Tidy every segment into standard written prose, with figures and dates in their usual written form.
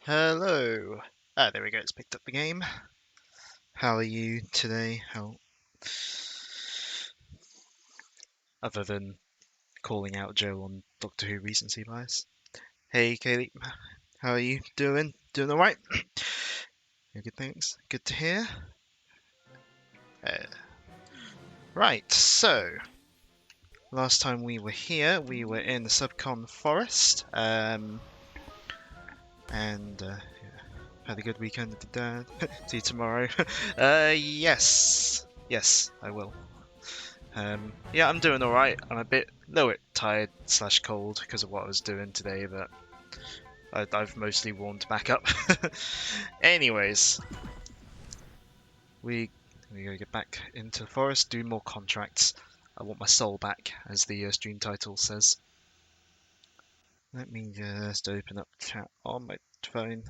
Hello. Ah, there we go. It's picked up the game. How are you today? Other than calling out Joe on Doctor Who recency bias. Hey, Kaylee. How are you doing? Doing all right? Yeah, good, thanks. Good to hear. Uh, right. So last time we were here, we were in the Subcon Forest. And yeah, had a good weekend. See you tomorrow. Yes, I will. Yeah, I'm doing alright. I'm a little bit tired slash cold because of what I was doing today, but I've mostly warmed back up. Anyways, we we gotta get back into the forest, do more contracts. I want my soul back, as the stream title says. Let me just open up chat on my phone,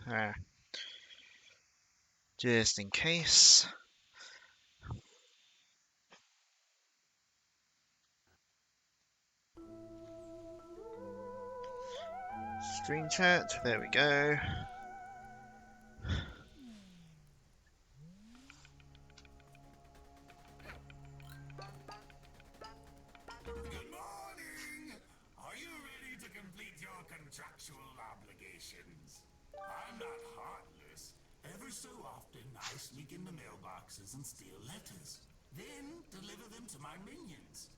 just in case. Stream chat, there we go. Good morning! Are you ready to complete your contractual obligations? I'm not heartless. Ever so often, I sneak into mailboxes and steal letters. Then deliver them to my minions.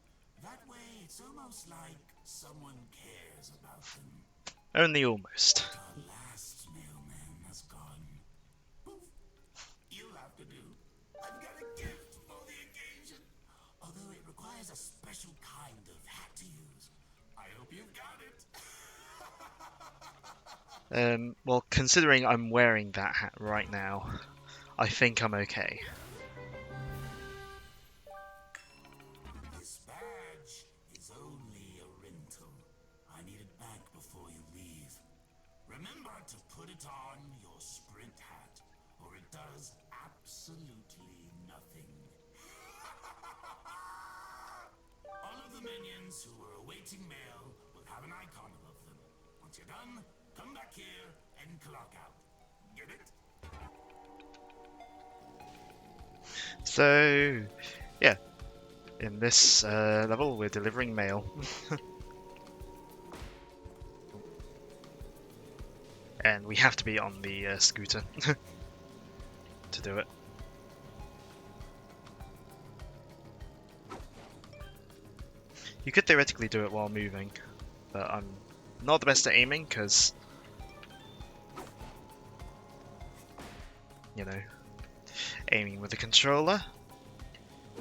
That way, it's almost like someone cares about them. Only almost. Our last mailman has gone. Poof. You'll have to do. I've got a gift for the occasion. Although it requires a special kind of hat to use. I hope you've got it. Well, considering I'm wearing that hat right now, I think I'm okay. This badge is only a rental. I need it back before you leave. Remember to put it on your sprint hat, or it does absolutely nothing. All of the minions who are awaiting mail will have an icon above them. Once you're done, come back here and clock out. Get it? So, yeah, in this level, we're delivering mail. And we have to be on the scooter to do it. You could theoretically do it while moving, but I'm not the best at aiming because, you know, aiming with a controller.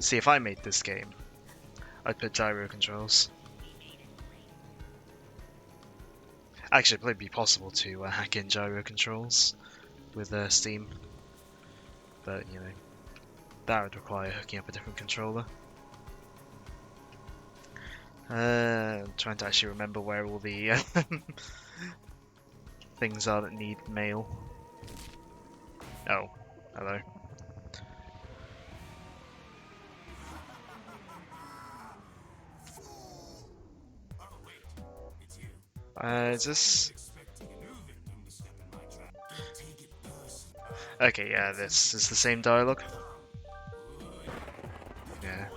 See, if I made this game, I'd put gyro controls. Actually, it'd probably be possible to hack in gyro controls with Steam, but you know, that would require hooking up a different controller. Trying to actually remember where all the things are that need mail. Oh, hello. Oh, wait. It's you. Is this... Expecting an victim to step in my trap. Don't take it personally. Okay, yeah, this is the same dialogue. Yeah.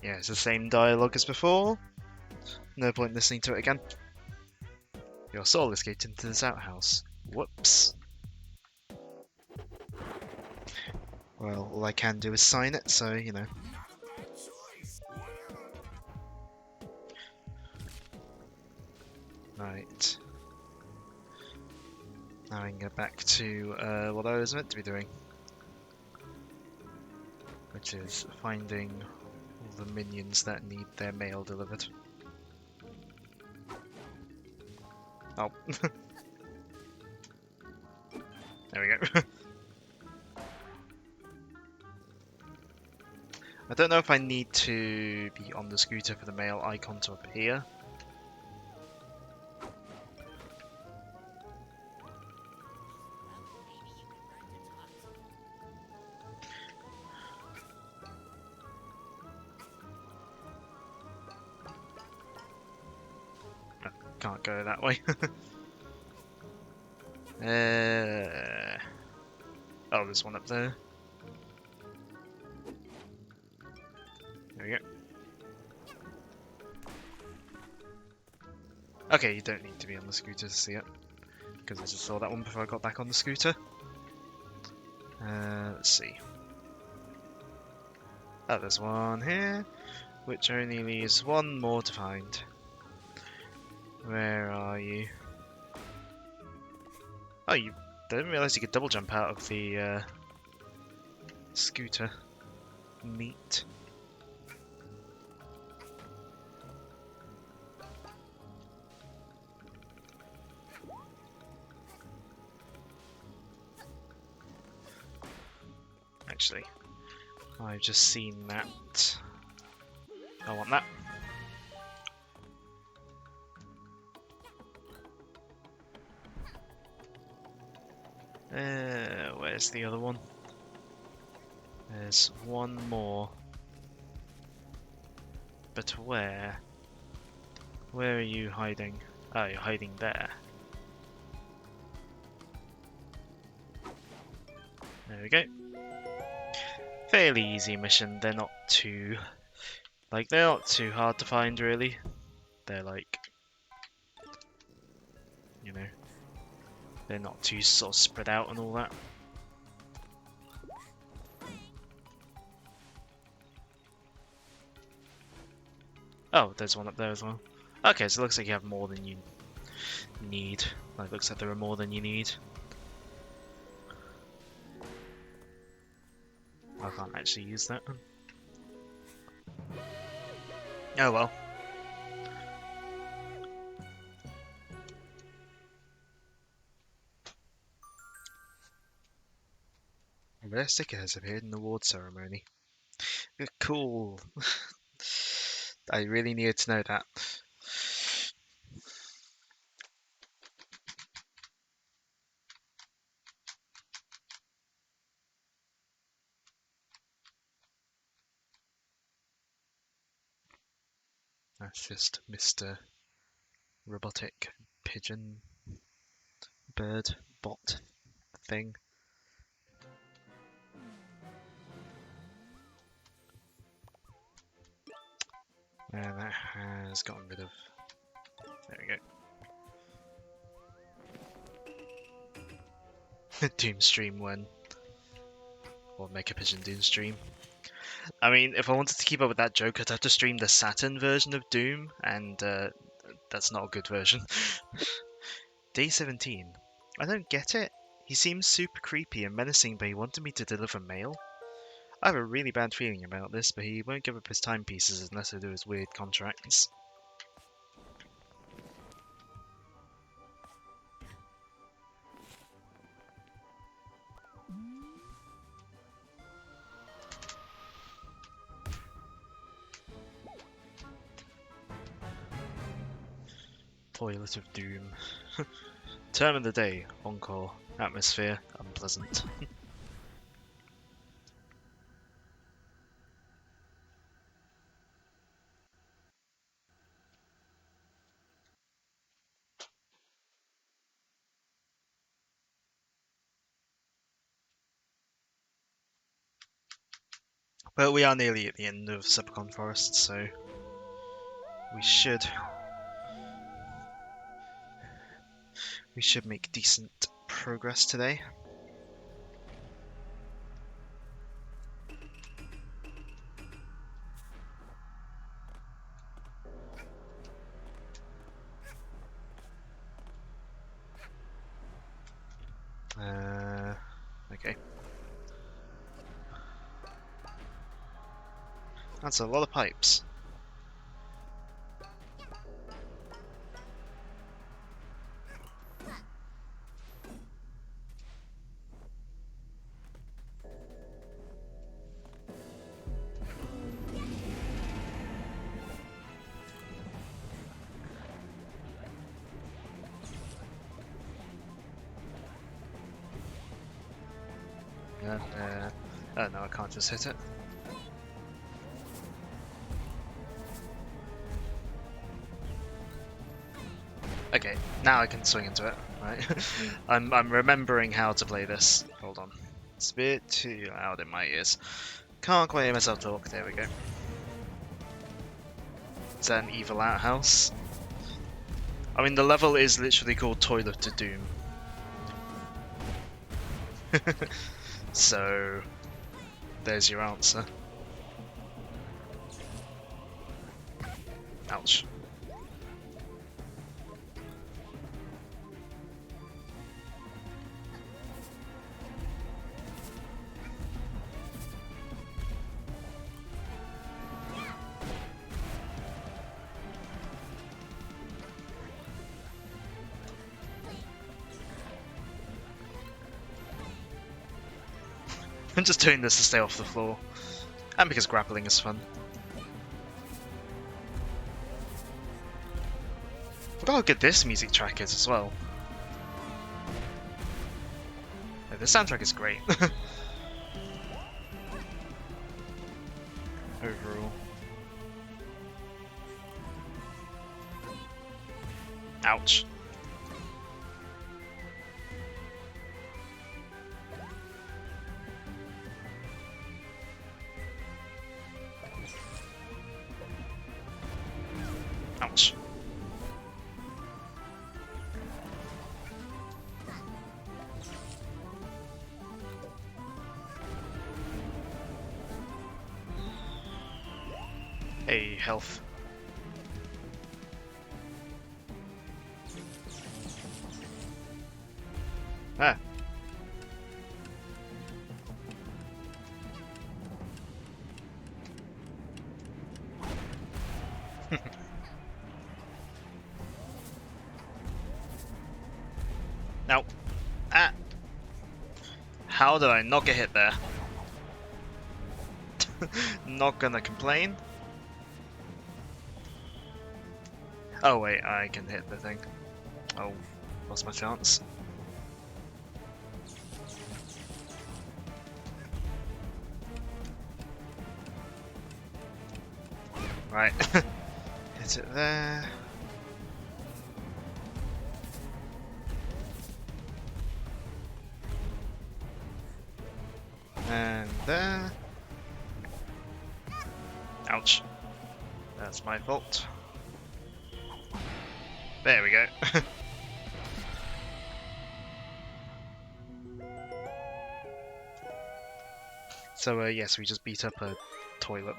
Yeah, it's the same dialogue as before. No point listening to it again. Your soul escaped into this outhouse. Whoops. Well, all I can do is sign it, so, you know. Not a bad choice. Right. Now I can go back to what I was meant to be doing. Which is finding all the minions that need their mail delivered. Oh. There we go. I don't know if I need to be on the scooter for the mail icon to appear. Can't go that way. Oh, there's one up there. There we go. Okay, you don't need to be on the scooter to see it, because I just saw that one before I got back on the scooter. Let's see. Oh, there's one here, which only leaves one more to find. Where are you? Oh, I didn't realise you could double jump out of the scooter. Neat. Actually, I've just seen that. I want that. Where's the other one? There's one more. But where? Where are you hiding? Oh, you're hiding there. There we go. Fairly easy mission. They're not too hard to find, really. They're like, you know, they're not too sort of spread out and all that. Oh, there's one up there as well. Okay, so it looks like you have more than you need. Like, looks like there are more than you need. I can't actually use that. Oh well. A rare sticker has appeared in the award ceremony. Cool. I really needed to know that. That's just Mr. Robotic Pigeon Bird Bot thing. And that has gotten rid of. There we go. Doom stream when. Or Make a Pigeon Doom stream. I mean, if I wanted to keep up with that joke, I'd have to stream the Saturn version of Doom, and that's not a good version. Day 17. I don't get it. He seems super creepy and menacing, but he wanted me to deliver mail. I have a really bad feeling about this, but he won't give up his timepieces unless I do his weird contracts. Toilet of Doom. Term of the day, encore. Atmosphere, unpleasant. But we are nearly at the end of Sepicon Forest, so we should make decent progress today. Okay. That's a lot of pipes. Oh no, I can't just hit it. Okay, now I can swing into it. Right. I'm remembering how to play this. Hold on. It's a bit too loud in my ears. Can't quite hear myself talk. There we go. Is that an evil outhouse? I mean, the level is literally called Toilet to Doom. So, there's your answer. Ouch. I'm just doing this to stay off the floor. And because grappling is fun. Forgot how good this music track is as well. Yeah, the soundtrack is great. Overall. Ouch. Ouch. Hey, health. Ah. Now, ah. How did I not get hit there? Not gonna complain. Oh wait, I can hit the thing. Oh, lost my chance. Right. Hit it there. And there. Ouch. That's my fault. There we go. So yes, we just beat up a toilet.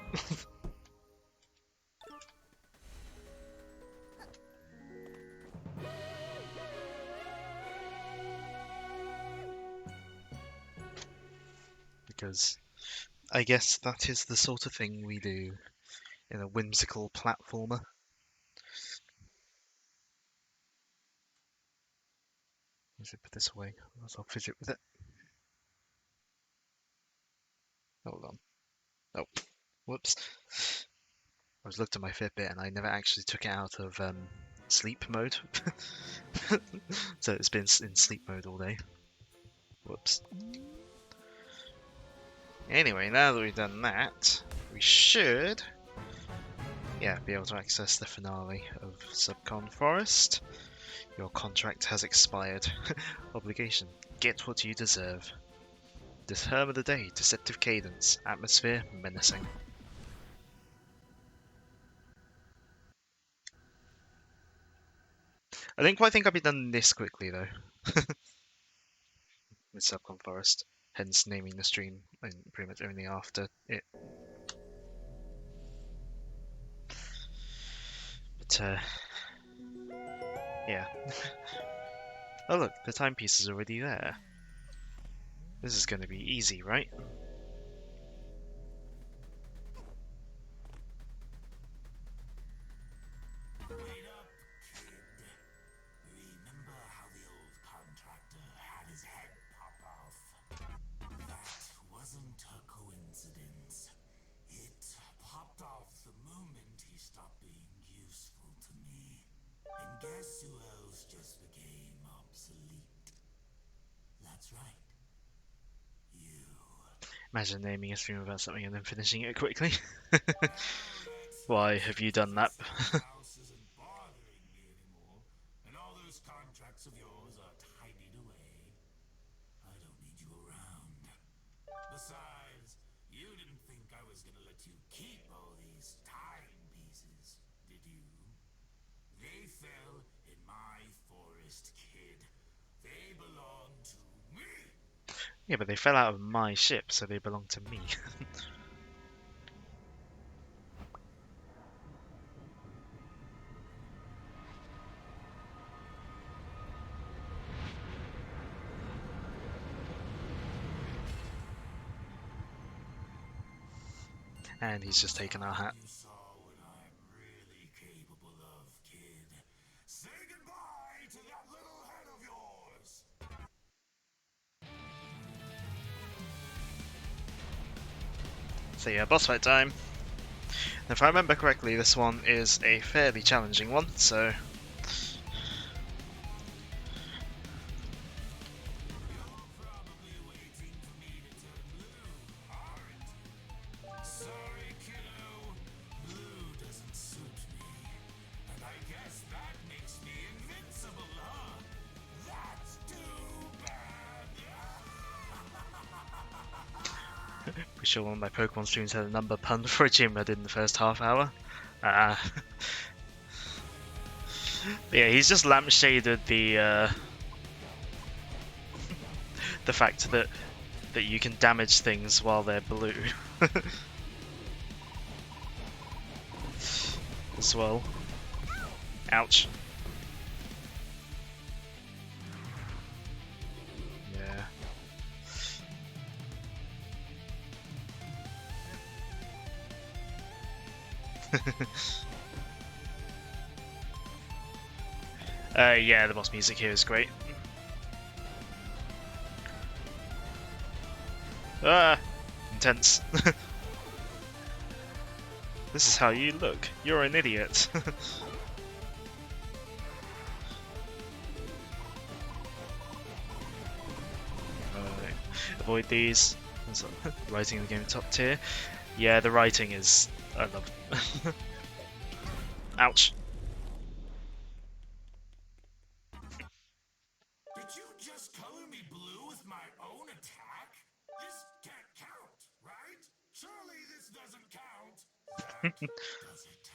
Because I guess that is the sort of thing we do in a whimsical platformer. Let's put this away, otherwise I'll fidget with it. Hold on. Oh, whoops. I was looked at my Fitbit and I never actually took it out of sleep mode. So it's been in sleep mode all day. Whoops. Anyway, now that we've done that, we should, yeah, be able to access the finale of Subcon Forest. Your contract has expired. Obligation. Get what you deserve. Determine the day. Deceptive cadence. Atmosphere menacing. I didn't quite think I'd be done this quickly though. With Subcon Forest. Hence naming the stream and pretty much only after it. But yeah. Oh look, the timepiece is already there. This is going to be easy, right? Wait up, kid. Remember how the old contractor had his head pop off? That wasn't a coincidence. It popped off the moment he stopped being useful to me. And guess who else just became obsolete? That's right. You. Imagine naming a stream about something and then finishing it quickly. Why have you done that? House isn't bothering me anymore, and all let you keep all these timepieces, did you? They fell in my forest, kid. They belong to me. Yeah, but they fell out of my ship, so they belong to me. And he's just taken our hat. You saw what I'm really capable of, kid. Say goodbye to that little head of yours. So yeah, boss fight time. If I remember correctly, this one is a fairly challenging one, so You're probably waiting for me to turn blue, aren't you? Sorry, kiddo. Blue doesn't suit me. And I guess that makes me invincible, huh? That's too bad. pretty sure one of my Pokemon streams had a number pun for a gym I did in the first half hour. Uh, yeah, he's just lampshaded the fact that you can damage things while they're blue as well. Ouch. Yeah. Yeah, the boss music here is great. Ah, intense. This is how you look. You're an idiot. Alright, avoid these. Writing in the game top tier. Yeah, the writing is. I love. Ouch. Did you just color me blue with my own attack? This can't count, right? Surely this doesn't count. That does it.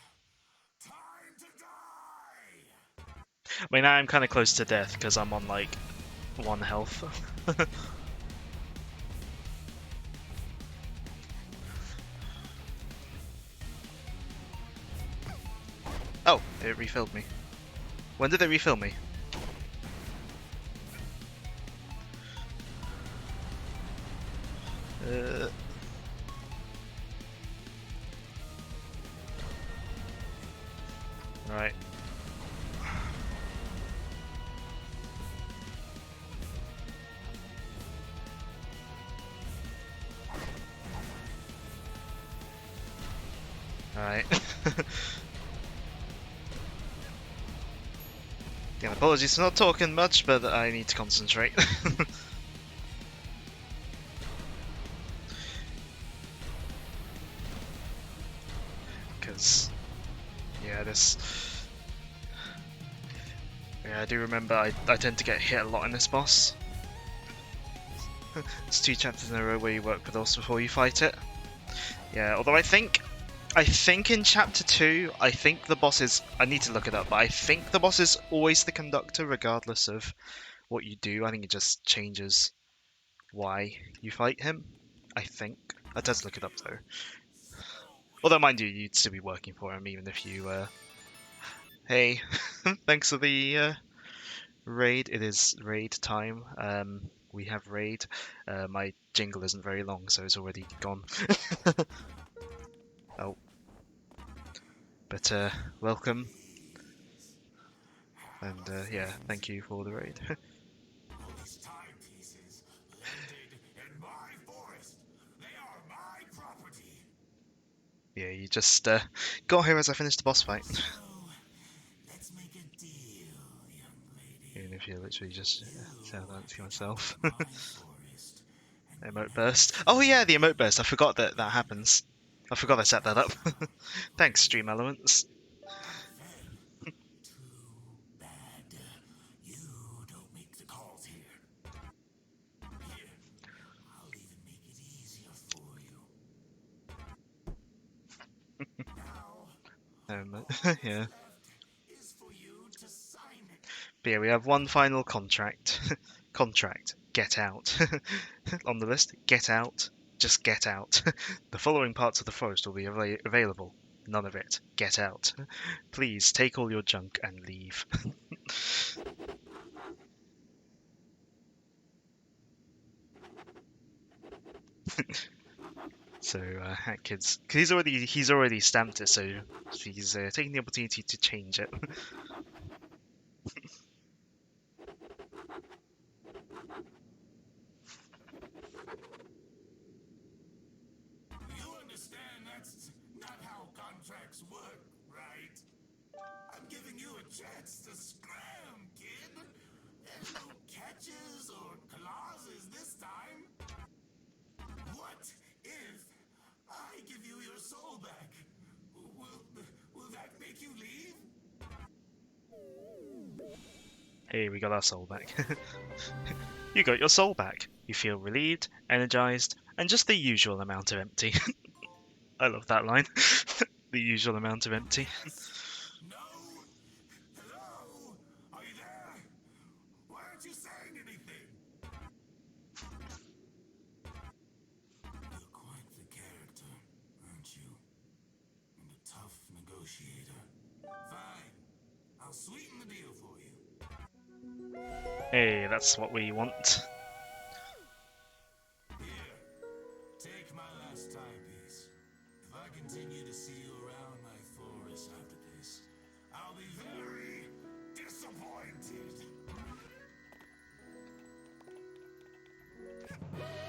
Time to die! I mean, I'm kind of close to death because I'm on like 1 health. Oh, it refilled me. When did it refill me? Uh, right. Alright. Again, apologies for not talking much, but I need to concentrate. Because, yeah, this. Yeah, I do remember I tend to get hit a lot in this boss. It's 2 chapters in a row where you work with us before you fight it. Yeah, although I think in chapter 2, I think the boss is. I need to look it up, but I think the boss is always the conductor, regardless of what you do. I think it just changes why you fight him. I think. I does look it up though. Although, mind you, you'd still be working for him even if you. Hey, thanks for the raid. It is raid time. We have raid. My jingle isn't very long, so it's already gone. Oh, but welcome. And yeah, thank you for the raid. All these timepieces landed in my forest. They are my property. Yeah, you just got here as I finished the boss fight. So, let's make a deal, young lady. Even if you literally just sound that to myself. My forest. And Emote burst. Oh yeah, the emote burst. I forgot that that happens. I forgot I set that up. Thanks, Stream Elements. too bad. You don't make the calls here. Here, I'll even make it easier for you. Yeah. is for you to sign it. But yeah, we have one final contract. Contract. Get out. On the list, get out. Just get out. The following parts of the forest will be available. None of it. Get out. Please take all your junk and leave. So Hatkins, because he's already stamped it, so he's taking the opportunity to change it. You understand that's not how contracts work, right? I'm giving you a chance to scram, kid. There's no catches or clauses this time. What if I give you your soul back? Will that make you leave? Hey, we got our soul back. You got your soul back. You feel relieved, energized, and just the usual amount of empty. I love that line. The usual amount of empty. No? Hello? Are you there? Why aren't you saying anything? You're quite the character, aren't you? And a tough negotiator. Fine. I'll sweeten the deal for you. Hey, that's what we want. Here, take my last timepiece. If I continue to see you around my forest after this, I'll be very disappointed.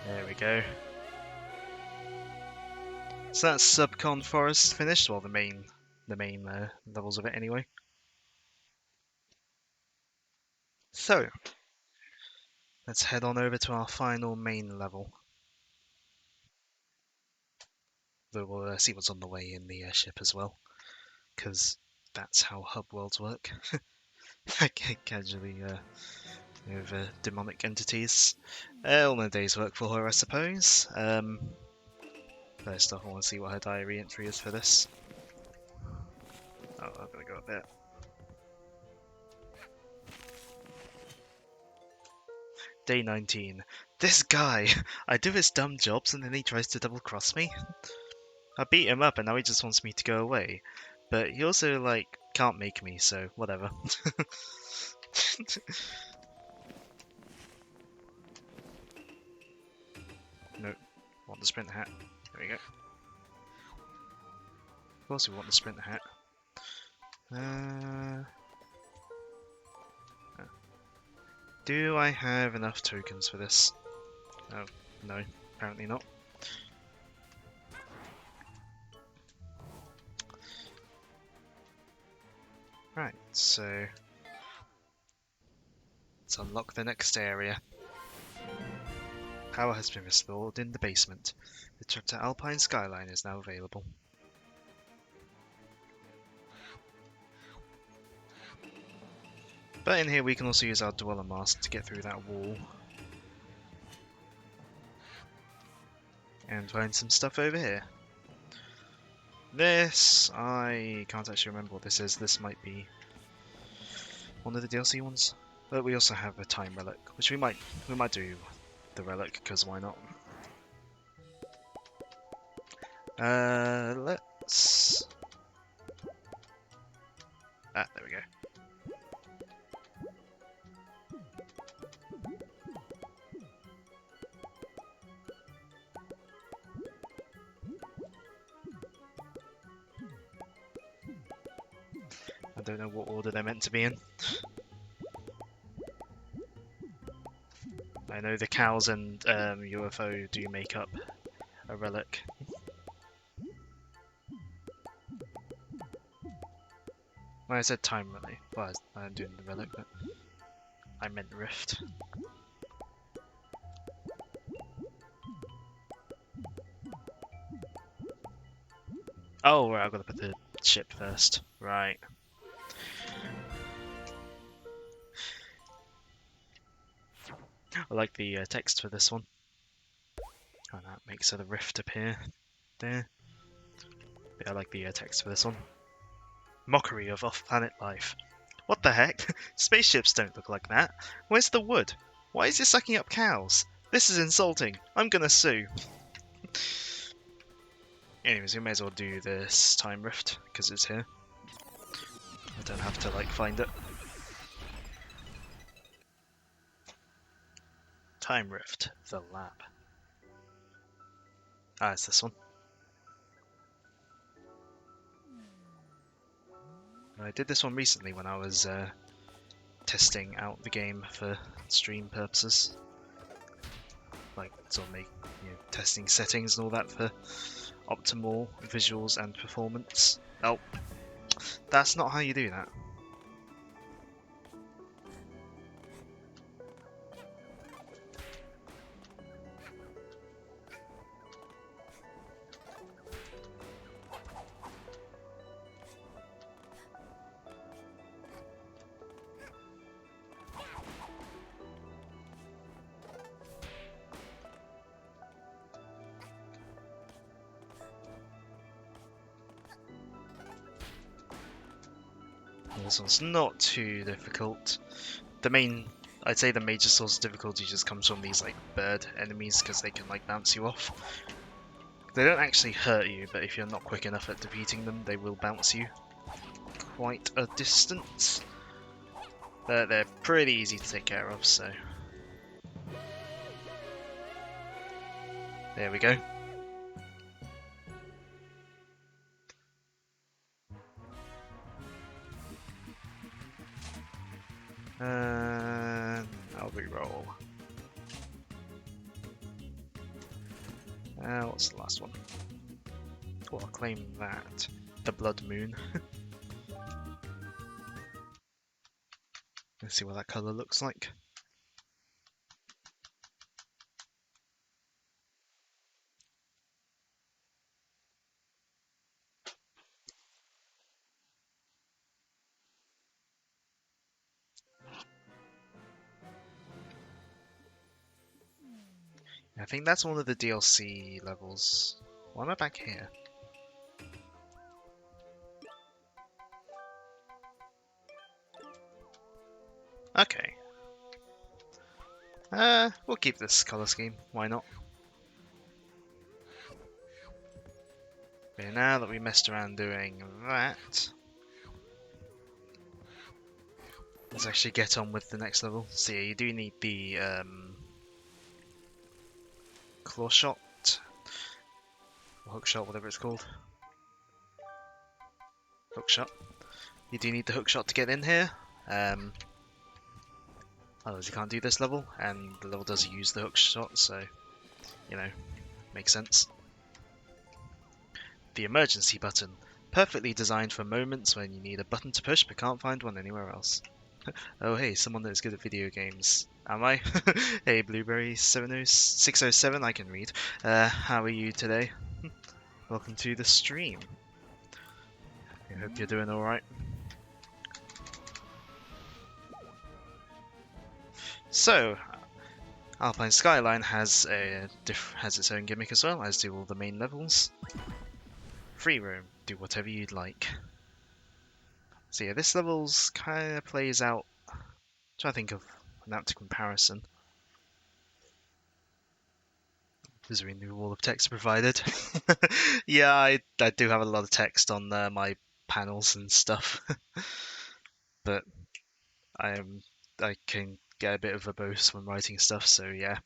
There we go. So that's Subcon Forest finished. Well, the main levels of it anyway. So let's head on over to our final main level. Though we'll see what's on the way in the ship as well, because that's how hub worlds work. Casually over demonic entities. All in a day's work for her, I suppose. First off, I want to see what her diary entry is for this. Oh, I'm gonna go up there. Day 19. This guy! I do his dumb jobs and then he tries to double cross me. I beat him up and now he just wants me to go away. But he also, like, can't make me, so whatever. Nope. Want the sprint hat. There we go. Of course we want the sprint hat. Do I have enough tokens for this? Oh, no. Apparently not. Right, so let's unlock the next area. Power has been restored in the basement. The trip to Alpine Skyline is now available. But in here we can also use our Dweller Mask to get through that wall. And find some stuff over here. This, I can't actually remember what this is. This might be one of the DLC ones. But we also have a time relic, which we might do the relic, because why not? Let's... Ah, there we go. I don't know what order they're meant to be in. I know the cows and UFO do make up a relic. Well, I said time relic. Well, I'm doing the relic, but I meant rift. Oh, right, I've got to put the ship first. Right. I like the text for this one. Oh, that makes the rift appear there. Yeah, I like the text for this one. Mockery of off-planet life. What the heck? Spaceships don't look like that. Where's the wood? Why is it sucking up cows? This is insulting. I'm gonna sue. Anyways, we may as well do this time rift, because it's here. I don't have to, like, find it. Time rift, the lab. Ah, it's this one. I did this one recently when I was testing out the game for stream purposes. Like, sort of testing settings and all that for optimal visuals and performance. Oh, that's not how you do that. This one's not too difficult. I'd say the major source of difficulty just comes from these like bird enemies because they can like bounce you off. They don't actually hurt you, but if you're not quick enough at defeating them, they will bounce you quite a distance. But they're pretty easy to take care of, so... There we go. I'll re-roll. What's the last one? Oh, I'll claim that. The Blood Moon. Let's see what that colour looks like. I think that's one of the DLC levels. Why am I back here? Okay. We'll keep this colour scheme. Why not? Okay, now that we messed around doing that, let's actually get on with the next level. So yeah, you do need the claw shot, or hook shot, whatever it's called. Hook shot. You do need the hook shot to get in here. Otherwise you can't do this level, and the level does use the hook shot, so, you know, makes sense. The emergency button. Perfectly designed for moments when you need a button to push but can't find one anywhere else. Oh hey, someone that's good at video games. Am I? Hey, Blueberry607, I can read. How are you today? Welcome to the stream. I hope you're doing alright. So, Alpine Skyline has its own gimmick as well, as do all the main levels. Free roam, do whatever you'd like. So yeah, this level's kind of plays out. Try to think of an apt comparison. There's a new wall of text provided. Yeah, I do have a lot of text on my panels and stuff, but I can get a bit of verbose when writing stuff, so yeah.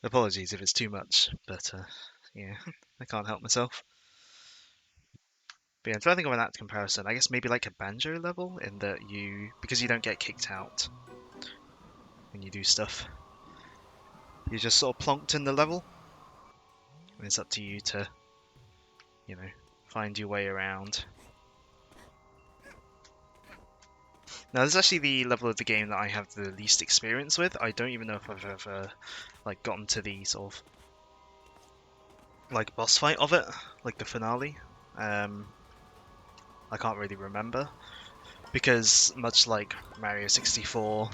Apologies if it's too much, but yeah, I can't help myself. But yeah, I'm trying to think of an apt comparison. I guess maybe like a Banjo level, in that because you don't get kicked out when you do stuff. You're just sort of plonked in the level, and it's up to you to, you know, find your way around. Now, this is actually the level of the game that I have the least experience with. I don't even know if I've ever, like, gotten to the sort of, like, boss fight of it, like the finale. I can't really remember, because much like Mario 64,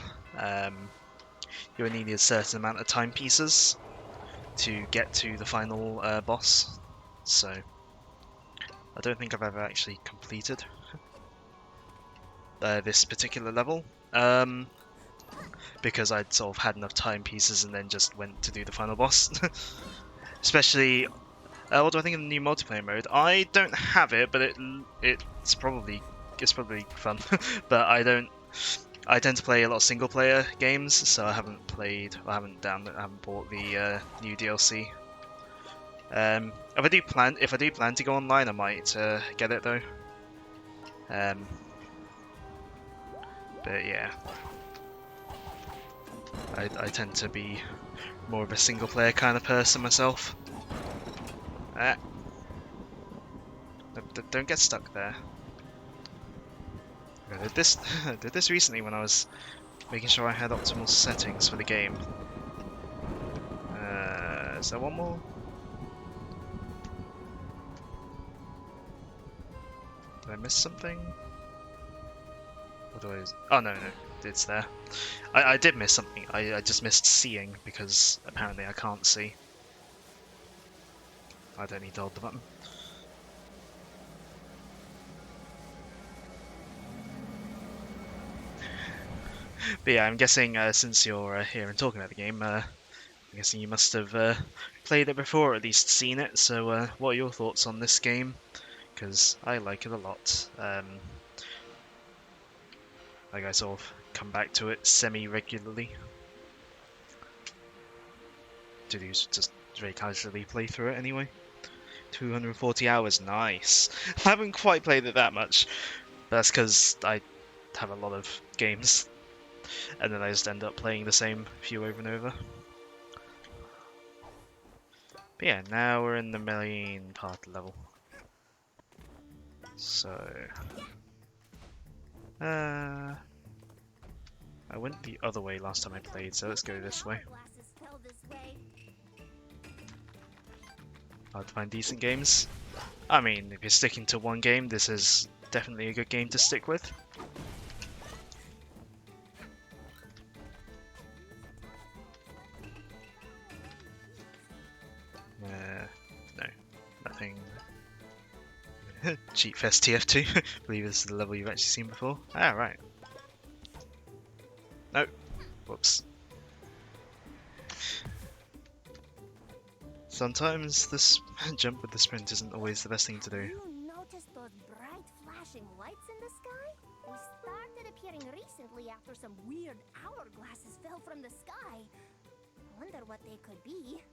you only need a certain amount of timepieces to get to the final boss. So I don't think I've ever actually completed this particular level. Because I'd sort of had enough time pieces and then just went to do the final boss. Especially, what do I think of the new multiplayer mode? I don't have it, but it's probably fun. But I tend to play a lot of single player games, so I haven't bought the new DLC. If I do plan to go online, I might get it though. But yeah, I tend to be more of a single player kind of person myself. Don't get stuck there. I did this did this recently when I was making sure I had optimal settings for the game. Is there one more? Did I miss something? What do I... Oh no, it's there. I did miss something. I just missed seeing because apparently I can't see. I don't need to hold the button. But yeah, I'm guessing since you're here and talking about the game, I'm guessing you must have played it before, or at least seen it. So what are your thoughts on this game? Because I like it a lot. Like I sort of come back to it semi-regularly. To do just very casually play through it anyway. 240 hours, nice. I haven't quite played it that much. But that's because I have a lot of games. And then I just end up playing the same few over and over. But yeah, now we're in the main part of the level. So... I went the other way last time I played, so let's go this way. Hard to find decent games. I mean, if you're sticking to one game, this is definitely a good game to stick with. No, nothing. Cheat Fest TF2. I believe this is the level you've actually seen before. Ah, right. Nope. Whoops. Sometimes this jump with the sprint isn't always the best thing to do. You noticed those bright flashing lights in the sky? They started appearing recently after some weird hourglasses fell from the sky. Wonder what they could be.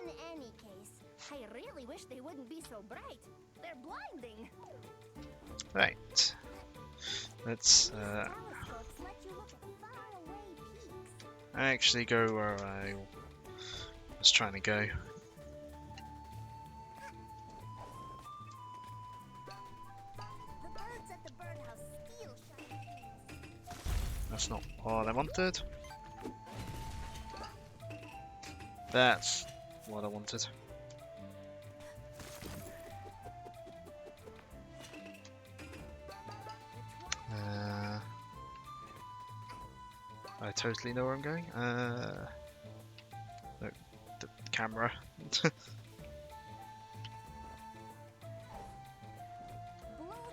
In any case, I really wish they wouldn't be so bright. They're blinding. Right. Let's Telescopes let you look at faraway peaks. actually go where I was trying to go. The birds at the birdhouse steal shiny things. That's not what I wanted. That's what I wanted. I totally know where I'm going. No, the camera. Blow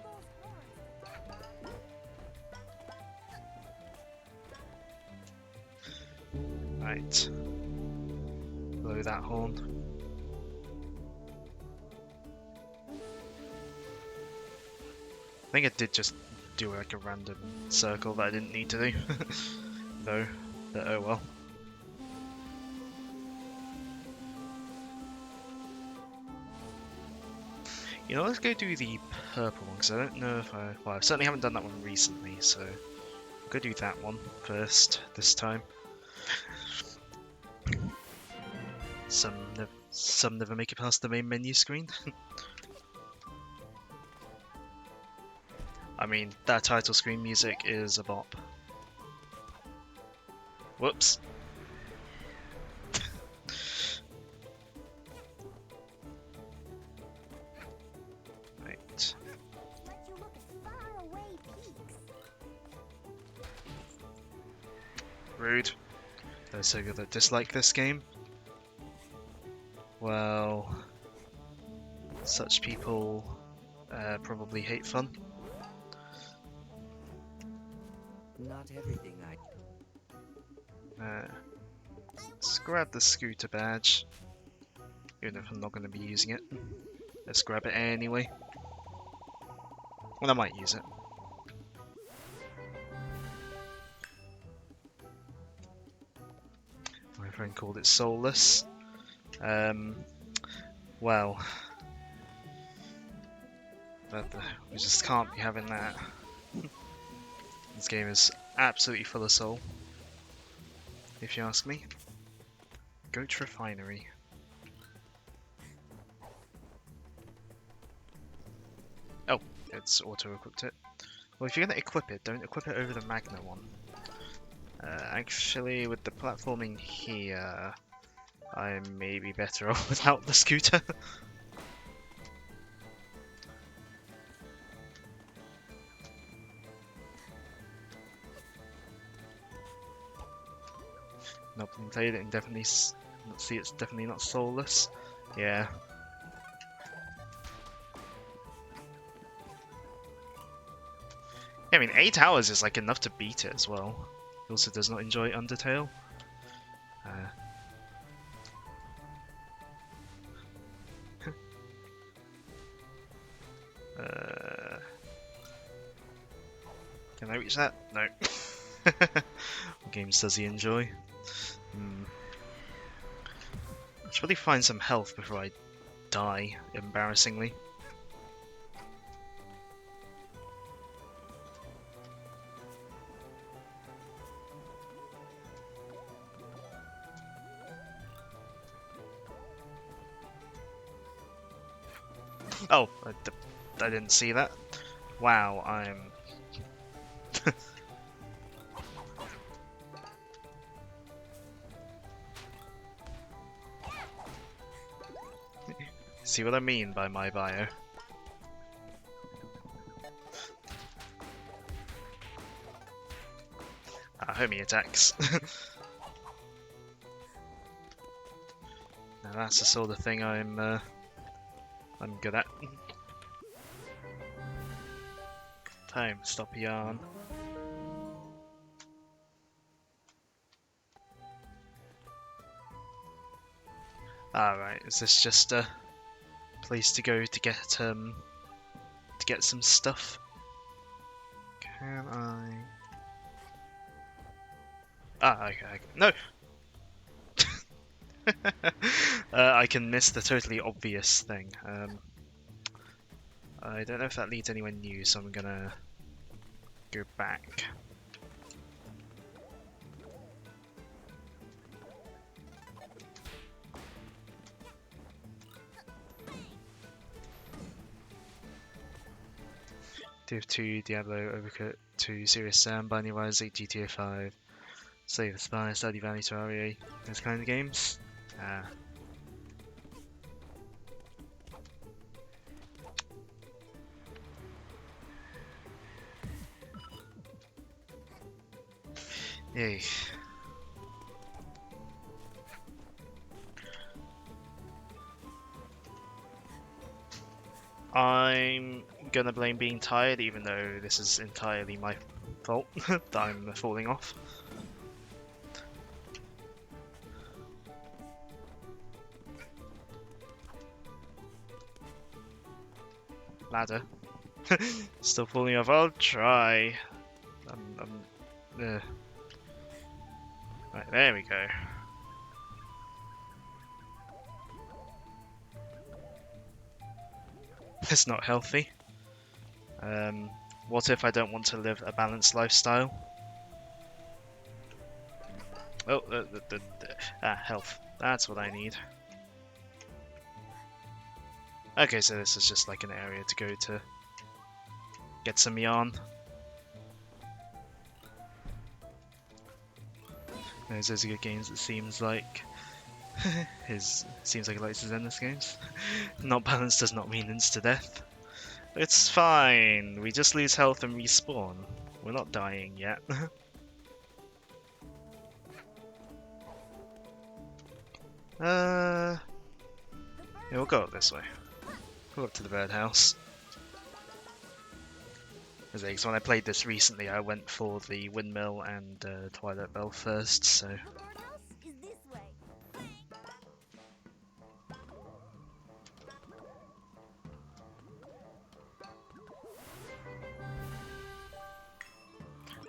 those horns. Right. Blow that horn. I think I did just do like a random circle that I didn't need to do. Though, but oh well. You know, let's go do the purple one, because I don't know if well, I certainly haven't done that one recently, so I'll go do that one first this time. Some never make it past the main menu screen. I mean, that title screen music is a bop. Whoops. Right. Let you look at faraway peaks. Rude. Those so good that dislike this game. Well, such people probably hate fun. Not everything Let's grab the scooter badge, even if I'm not going to be using it. Let's grab it anyway. Well, I might use it. My friend called it soulless. Well, we just can't be having that. This game is absolutely full of soul, if you ask me. Goat Refinery. Oh, it's auto-equipped it. Well, if you're going to equip it, don't equip it over the Magna one. Actually, with the platforming here, I may be better off without the scooter. Not been played it and definitely see it's definitely not soulless. Yeah. I mean, 8 hours is like enough to beat it as well. He also does not enjoy Undertale. Can I reach that? No. What games does he enjoy? I should probably find some health before I die, embarrassingly. Oh, I didn't see that. Wow, I'm... See what I mean by my bio? Homie attacks. Now that's the sort of thing I'm good at. Time, stop yarn. Alright, is this just a place to go to get some stuff? Can I? Okay. No. I can miss the totally obvious thing. I don't know if that leads anywhere new, so I'm gonna go back. Div 2, Diablo, Overcooked 2, Serious Sam, Binding of Isaac, GTA 5, Slay the Spire, Stardew Valley, Terraria, those kind of games. Yay. I'm gonna blame being tired, even though this is entirely my fault that I'm falling off. Ladder. Still falling off. I'll try. Right, there we go. It's not healthy. What if I don't want to live a balanced lifestyle? Oh, health. That's what I need. Okay, so this is just like an area to go to get some yarn. Those are good games. It seems like seems like he likes his endless games. Not balanced does not mean insta-death. It's fine. We just lose health and respawn. We're not dying yet. Yeah, we'll go up this way. Go up to the birdhouse. As I- 'cause when I played this recently, I went for the Windmill and Twilight Bell first, so The birdhouse is this way.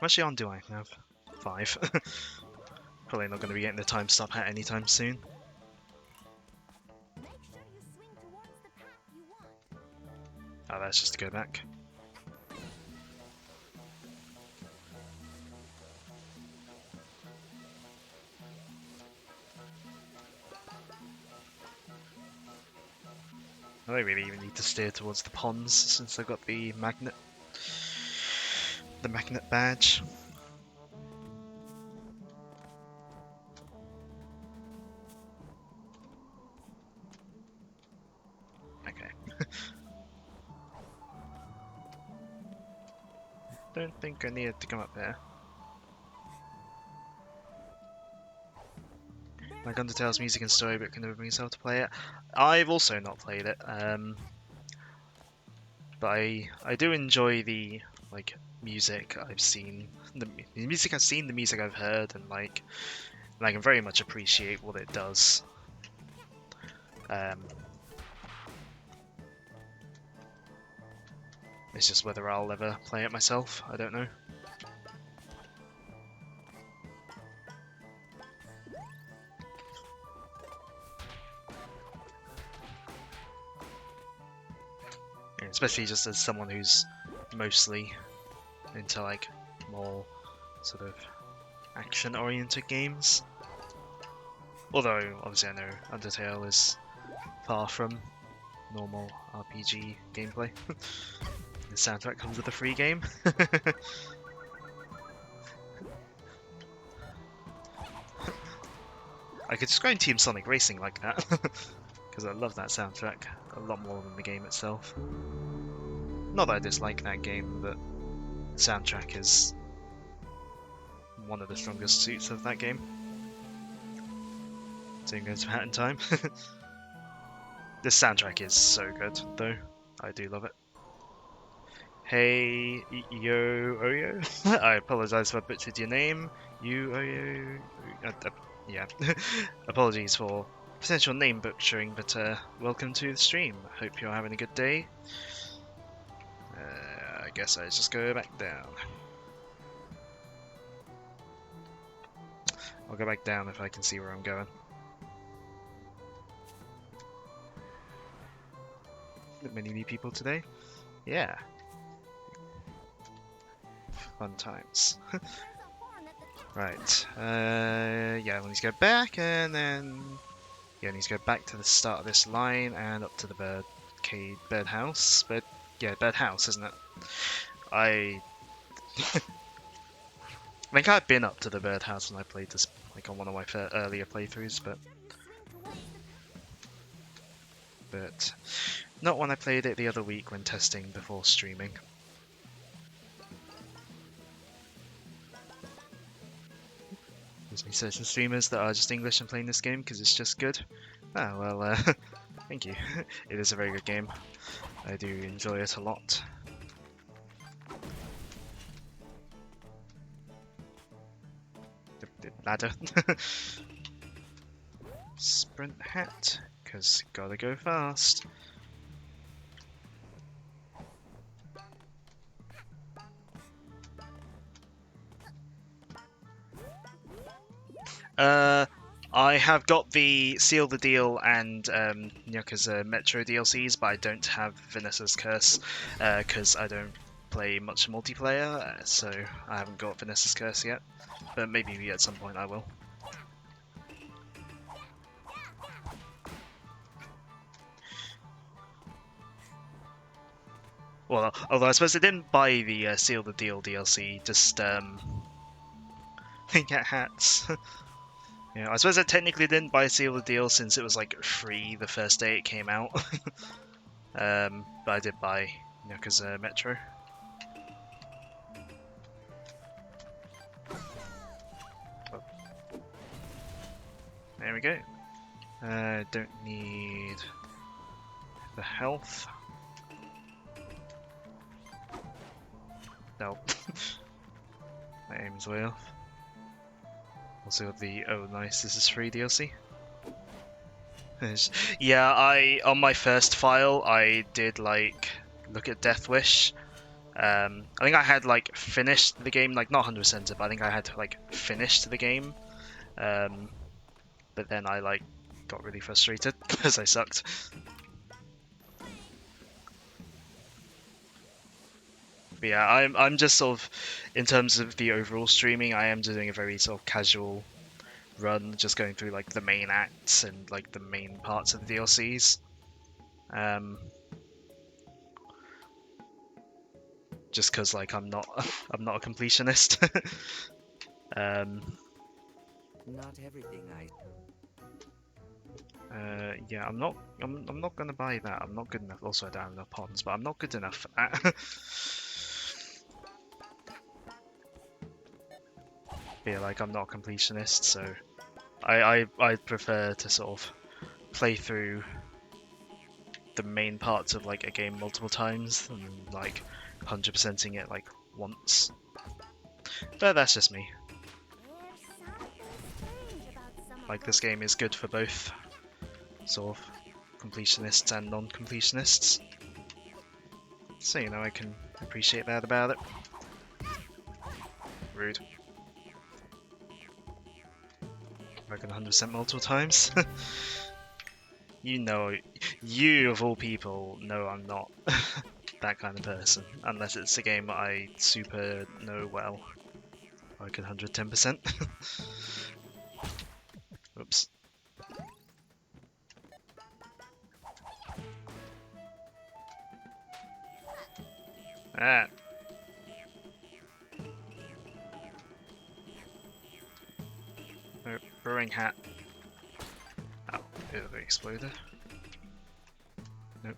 how much on do I have? 5. Probably not going to be getting the time stop hat anytime soon. Make sure you swing towards the path you want. Oh, that's just to go back. I don't really even need to steer towards the ponds since I've got the magnet badge. Okay. Don't think I needed to come up there. Like Undertale's music and storybook can never bring yourself to play it. I've also not played it, but I do enjoy the like music I've seen, the music I've seen, the music I've heard, and I can very much appreciate what it does. It's just whether I'll ever play it myself. I don't know. Especially just as someone who's mostly into like more sort of action-oriented games. Although obviously I know Undertale is far from normal RPG gameplay. The soundtrack comes with a free game. I could describe Team Sonic Racing like that, because I love that soundtrack a lot more than the game itself. Not that I dislike that game, but the soundtrack is one of the strongest suits of that game. Same goes for Hat in Time. This soundtrack is so good, though. I do love it. Hey, Yo Oyo. I apologize if I butchered your name. You Oyo. Yeah. Apologies for potential name butchering, but welcome to the stream. Hope you're having a good day. I guess I just go back down. I'll go back down if I can see where I'm going. Many new people today? Yeah. Fun times. Right. Yeah, I need to go back and then... Yeah, I need to go back to the start of this line and up to the birdhouse. Yeah, birdhouse, isn't it? I think I've been up to the birdhouse when I played this, like on one of my earlier playthroughs, but not when I played it the other week when testing before streaming. There's me certain streamers that are just English and playing this game because it's just good. Ah, well, thank you. It is a very good game. I do enjoy it a lot. The ladder. Sprint hat, because gotta go fast. I have got the Seal the Deal and Yakuza Metro DLCs, but I don't have Vanessa's Curse because I don't play much multiplayer, so I haven't got Vanessa's Curse yet. But maybe at some point I will. Well, although I suppose I didn't buy the Seal the Deal DLC, just get hats. Yeah, I suppose I technically didn't buy Seal the Deal since it was like free the first day it came out. But I did buy Yakuza Metro. Oh. There we go. Don't need the health. No. My aim's way off. Also got the oh nice, this is free DLC. Yeah, on my first file I did like look at Death Wish. I think I had like finished the game, like not 100% it, but I think I had like finished the game. But then I like got really frustrated because I sucked. But yeah, I'm just sort of, in terms of the overall streaming, I am doing a very sort of casual run, just going through like the main acts and like the main parts of the DLCs. Just because like I'm not I'm not a completionist. Not everything I. Yeah, I'm not gonna buy that. I'm not good enough. Also, I don't have enough pawns, but I'm not good enough for that. Yeah, like I'm not a completionist, so I prefer to sort of play through the main parts of like a game multiple times than like 100%ing it like once. But that's just me. There's something strange about some of Like this those- game is good for both sort of completionists and non-completionists. So you know I can appreciate that about it. Rude. I can 100% multiple times. You know, you of all people know I'm not that kind of person, unless it's a game I super know well. I can 110%. Oops. Ah. Oh, brewing hat. Oh, it exploded. Nope.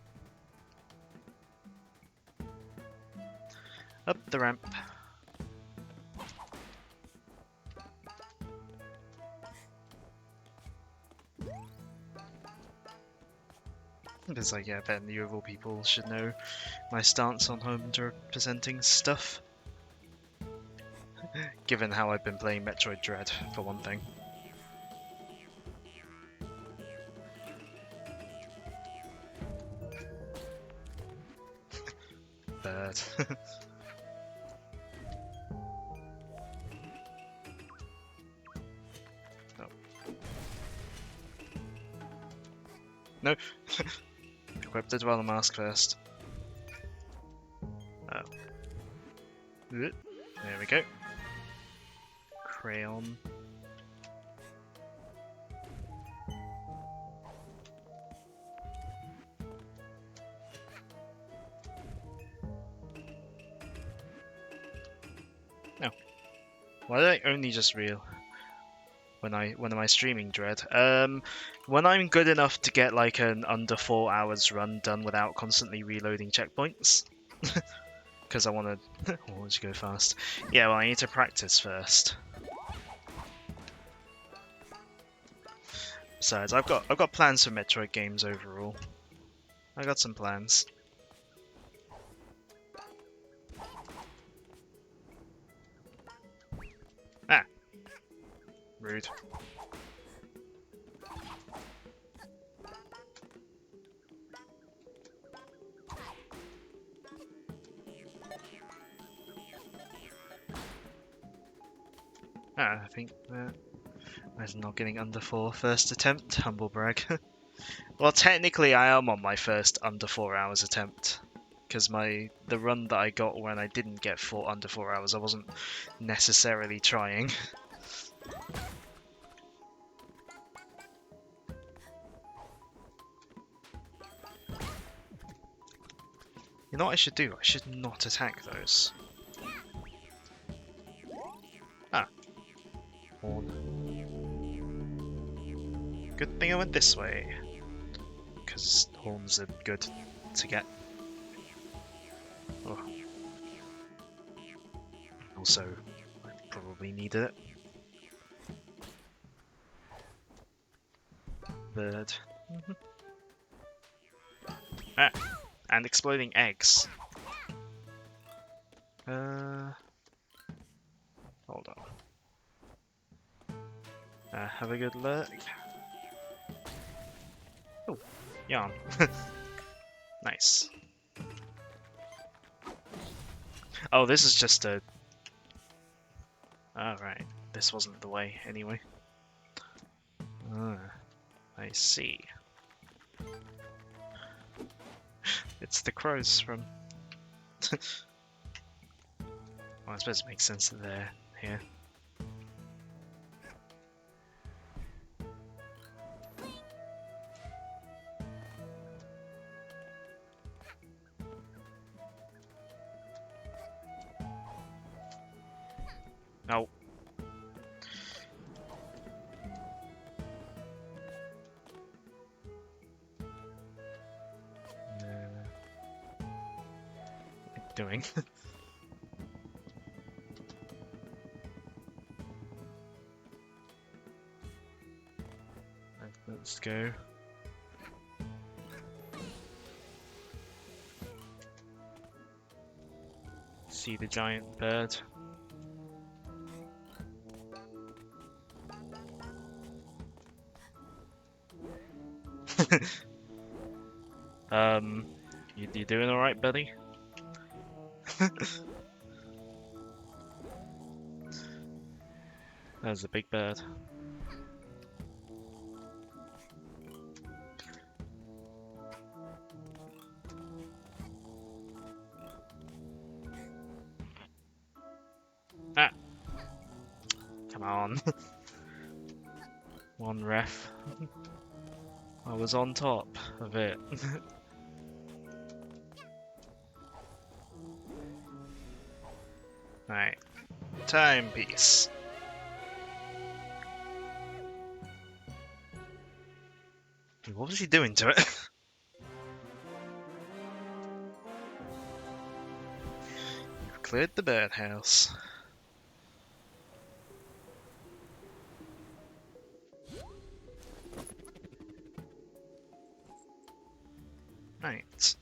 Up the ramp. It's like, yeah, then you of all people should know my stance on 100%ing stuff. Given how I've been playing Metroid Dread, for one thing. Bird. Oh. No! Equip the Dweller Mask first. Oh. There we go. Crayon. Oh. Why did I only just reel when am I streaming Dread? When I'm good enough to get like an under 4 hours run done without constantly reloading checkpoints. Because I want to I want to go fast. Yeah, well I need to practice first. Besides, I've got plans for Metroid games overall. I got some plans. Ah, rude. Ah, I think that I'm not getting under 4 first attempt. Humble brag. Well, technically, I am on my first under 4 hours attempt, because the run that I got when I didn't get under 4 hours, I wasn't necessarily trying. You know what I should do? I should not attack those. Ah. Horn. Good thing I went this way. Because horns are good to get. Oh. Also, I probably needed it. Bird. Ah, and exploding eggs. Hold on. Have a good look. Oh, yarn. Nice. Oh, this is just a... Alright, this wasn't the way anyway. Ah, I see. It's the crows from... Well, I suppose it makes sense that they're here. No. What are you doing? Let's go. See the giant bird. You doing alright, buddy? There's a big bird. Ah! Come on. One ref. I was on top of it. Right. Timepiece. What was he doing to it? You've cleared the birdhouse. Right.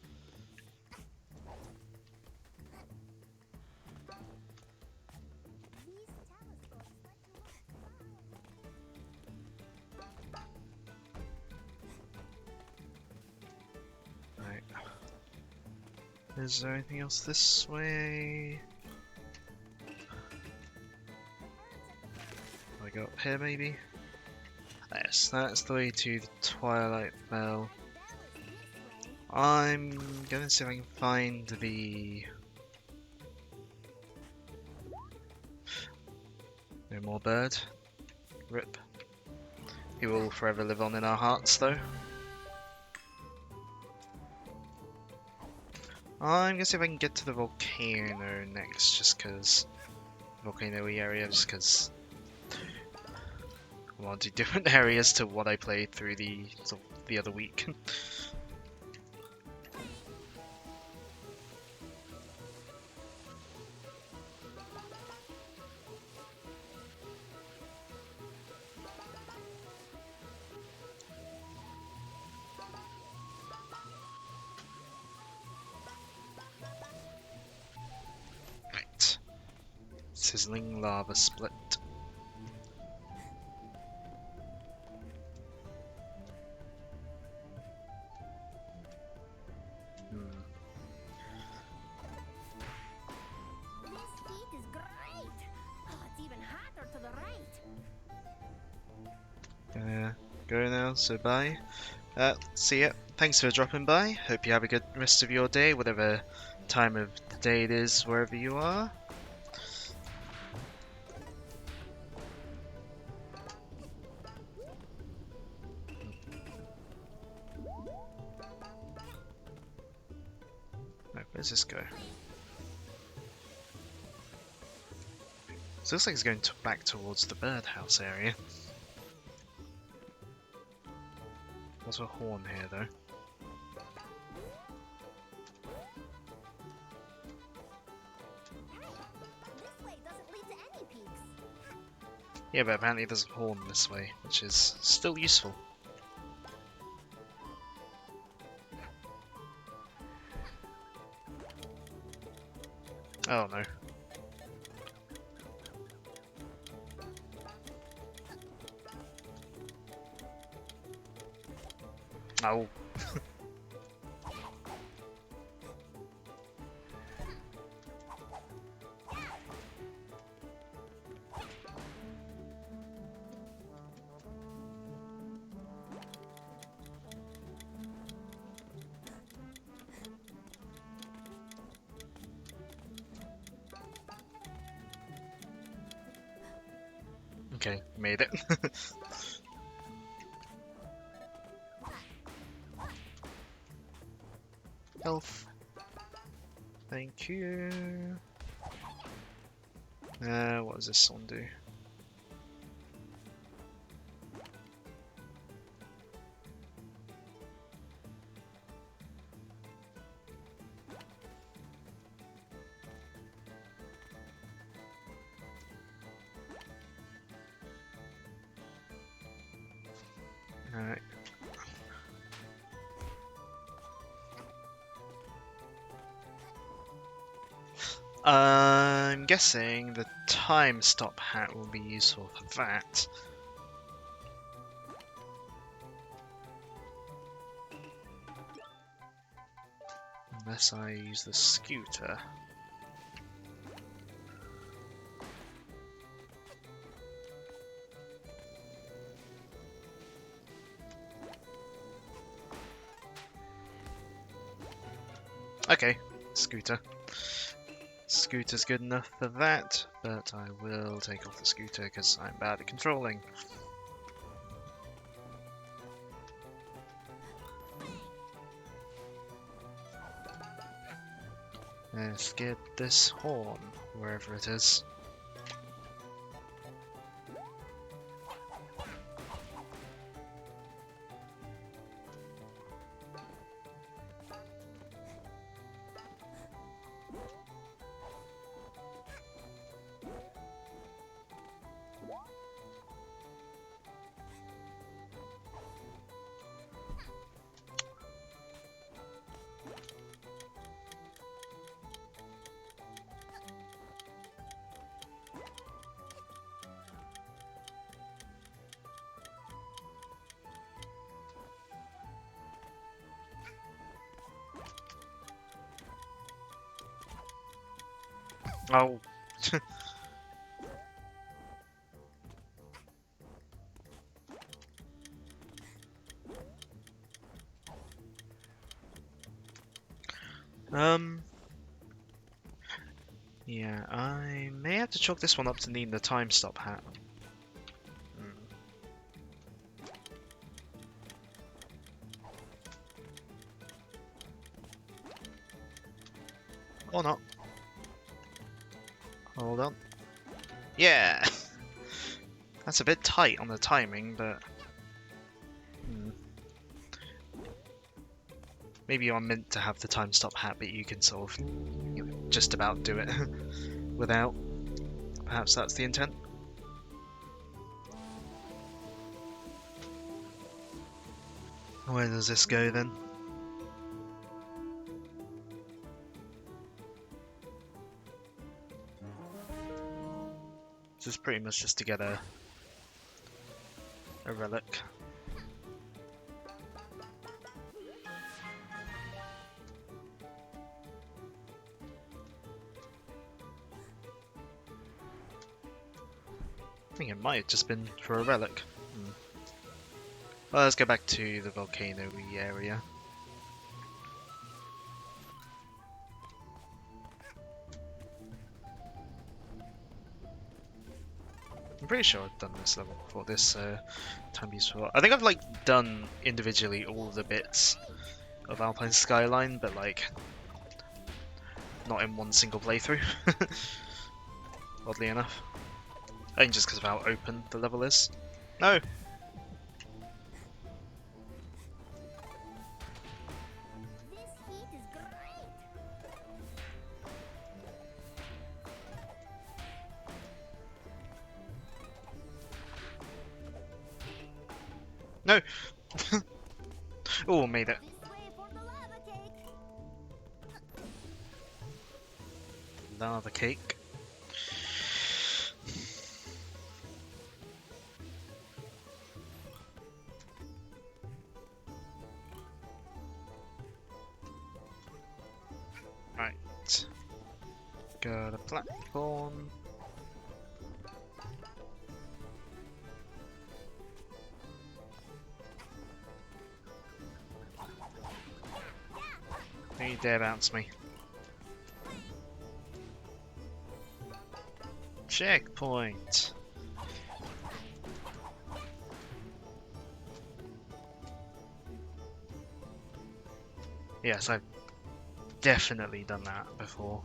Right. Is there anything else this way? I go up here maybe? Yes, that's the way to the Twilight Bell. I'm gonna see if I can find the... No more bird. Rip. He will forever live on in our hearts though. I'm gonna see if I can get to the volcano next, just cause volcano-y area, just cause I want to do different areas to what I played through the other week. Right. Sizzling lava split. This heat is great! Oh, it's even hotter to the right. Go now, so bye. See ya. Thanks for dropping by. Hope you have a good rest of your day, whatever time of the day it is, wherever you are. Right, where's this go? So it looks like it's going back towards the birdhouse area. There's a horn here though. This way doesn't lead to any peaks. Yeah, but apparently there's a horn this way, which is still useful. Oh no. Oh. Okay, made it. Health. Thank you. What does this one do? Alright. I'm guessing the time stop hat will be useful for that. Unless I use the scooter. Okay, scooter. Scooter's good enough for that, but I will take off the scooter because I'm bad at controlling. Let's get this horn, wherever it is. Oh. Yeah, I may have to chalk this one up to needing the time stop hat. Hmm. Or not. Hold on. Yeah! That's a bit tight on the timing, but... Maybe you're meant to have the time stop hat, but you can sort of just about do it without. Perhaps that's the intent. Where does this go then? This is pretty much just to get a relic. I think it might have just been for a relic. Well, let's go back to the volcano-y area. I'm pretty sure I've done this level before, this time before. I think I've like done individually all the bits of Alpine Skyline, but like not in one single playthrough. Oddly enough. I think just because of how open the level is. No! This heat is great. No! Oh, made it. This way for the lava cake. that other cake. Right. Got a platform. Don't you dare bounce me. Checkpoint. Yes, I've definitely done that before.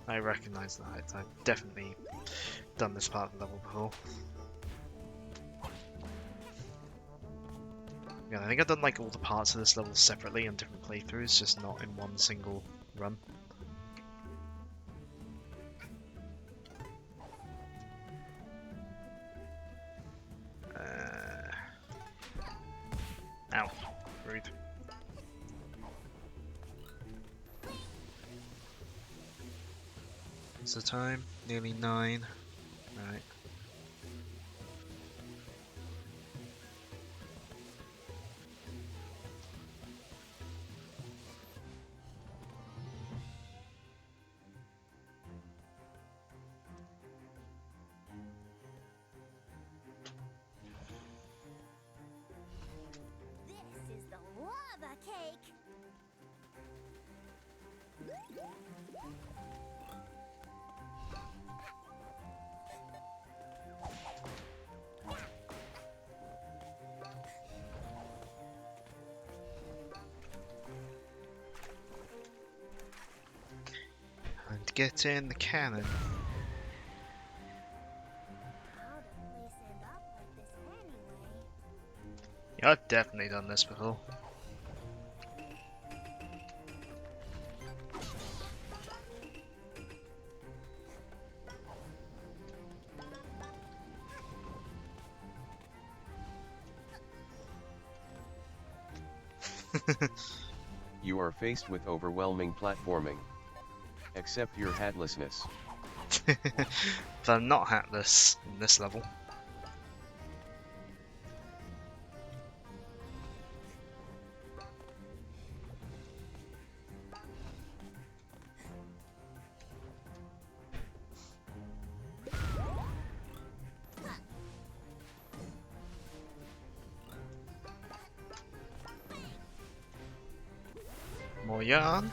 I recognise that. I've definitely done this part of the level before. Yeah, I think I've done like all the parts of this level separately on different playthroughs, just not in one single run. Ow. Rude. What's the time? Nearly 9. Right. This is the lava cake. And get in the cannon. How'd the place end up like this anyway? Yeah, I've definitely done this before. You are faced with overwhelming platforming. Accept your hatlessness. But I'm not hatless in this level. More yarn.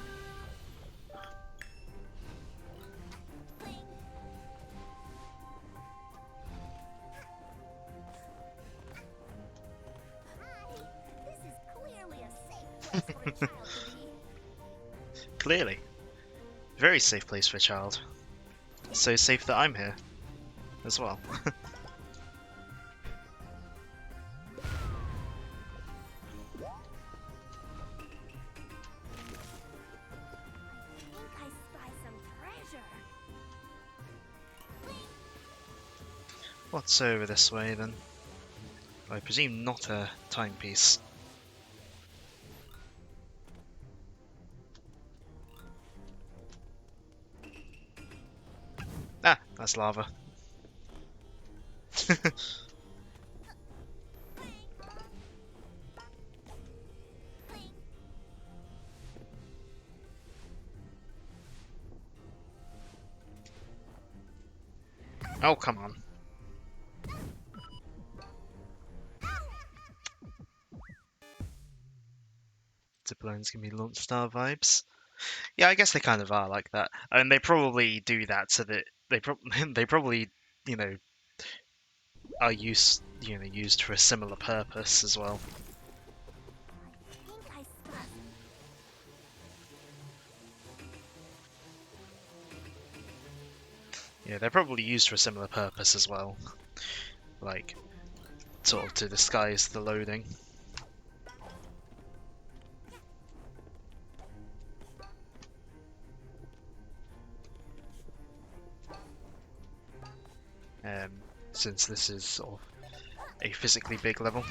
Hi, this is clearly a safe place for a child to be. Clearly. Very safe place for a child. So safe that I'm here as well. I think I spy some treasure. What's over this way then? I presume not a timepiece. Ah, that's lava. Oh, come on. Ziplines give me Launch Star vibes. Yeah, I guess they kind of are like that. And they probably do that so that they probably, you know, are used for a similar purpose as well. I think I spy. Yeah, they're probably used for a similar purpose as well. Like, sort of to disguise the loading. Since this is sort of a physically big level.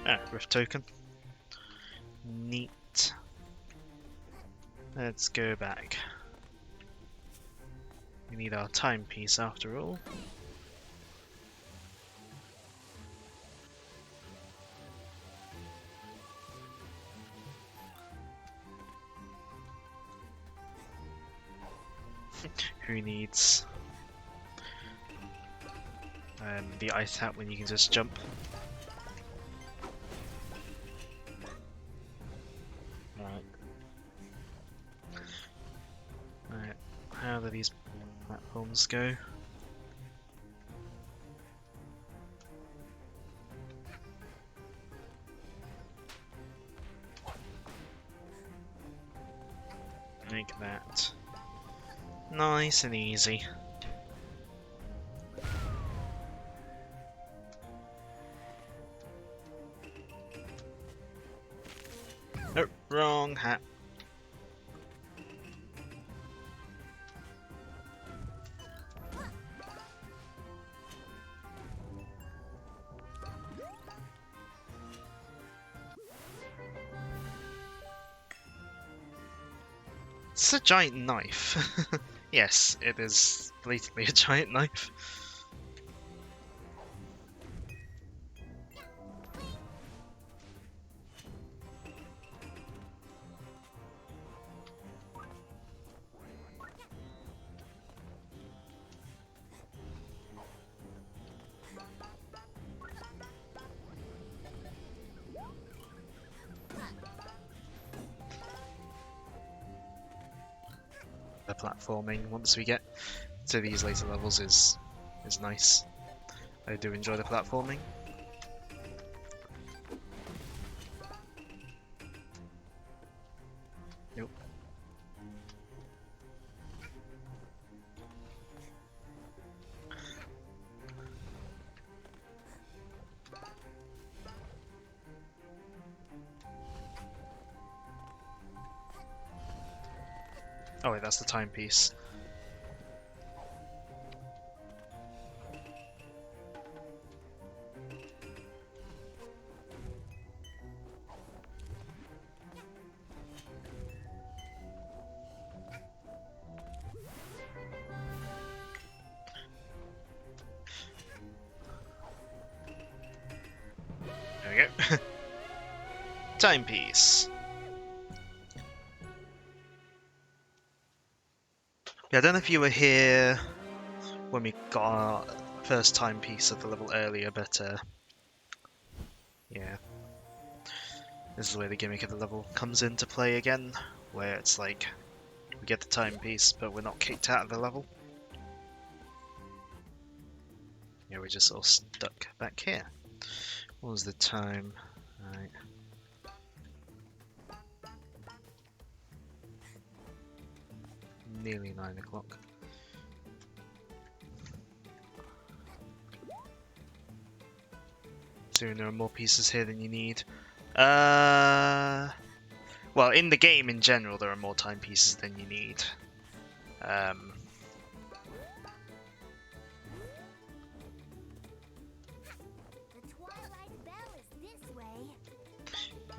Ah, Rift token. Neat. Let's go back. We need our timepiece after all. Who needs the ice hat when you can just jump? Right. Right. How do these platforms go? Make that nice and easy. Oh, wrong hat. It's a giant knife. Yes, it is blatantly a giant knife. The platforming once we get to these later levels is nice. I do enjoy the platforming. Nope. Oh wait, that's the timepiece. There we go. Timepiece. Yeah, I don't know if you were here when we got our first timepiece of the level earlier, but yeah. This is where the gimmick of the level comes into play again, where it's like, we get the timepiece, but we're not kicked out of the level. Yeah, we're just all stuck back here. What was the time? Right. Nearly 9 o'clock. So there are more pieces here than you need. Well, in the game in general, there are more timepieces than you need. The Twilight Bell is this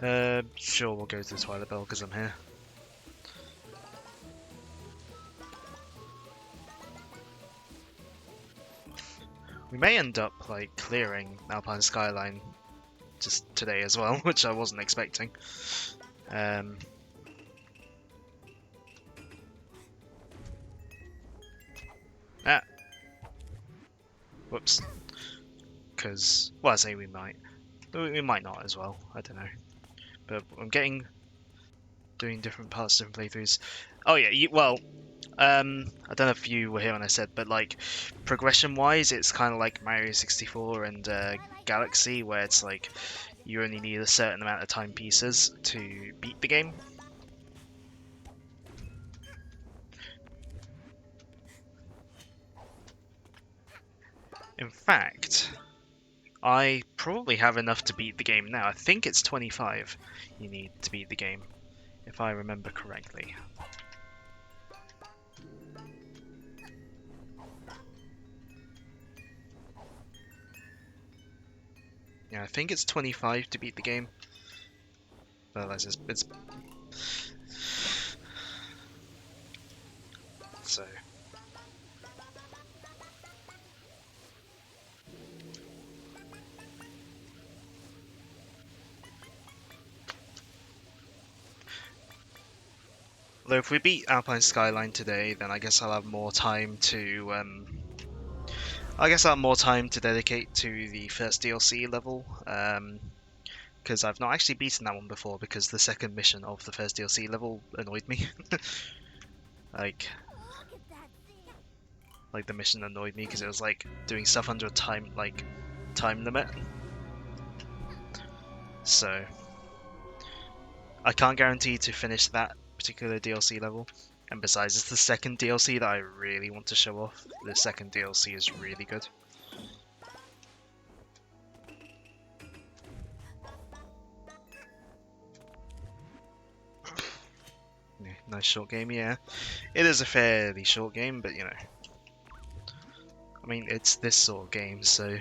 way. Sure, we'll go to the Twilight Bell because I'm here. We may end up like clearing Alpine Skyline just today as well, which I wasn't expecting. Whoops. Because, well, I say we might. We might not as well. I don't know. But I'm doing different parts, different playthroughs. Oh yeah, I don't know if you were here when I said, but like progression-wise, it's kind of like Mario 64 and Galaxy, where it's like you only need a certain amount of timepieces to beat the game. In fact, I probably have enough to beat the game now. I think it's 25 you need to beat the game, if I remember correctly. Yeah, I think it's 25 to beat the game. But it's so. Although if we beat Alpine Skyline today, then I guess I'll have more time to dedicate to the first DLC level. Because I've not actually beaten that one before because the second mission of the first DLC level annoyed me. like Look at that thing. like the mission annoyed me because it was like doing stuff under a time limit. So I can't guarantee to finish that particular DLC level. And besides, it's the second DLC that I really want to show off. The second DLC is really good. Yeah, nice short game, yeah. It is a fairly short game, but you know. I mean, it's this sort of game, so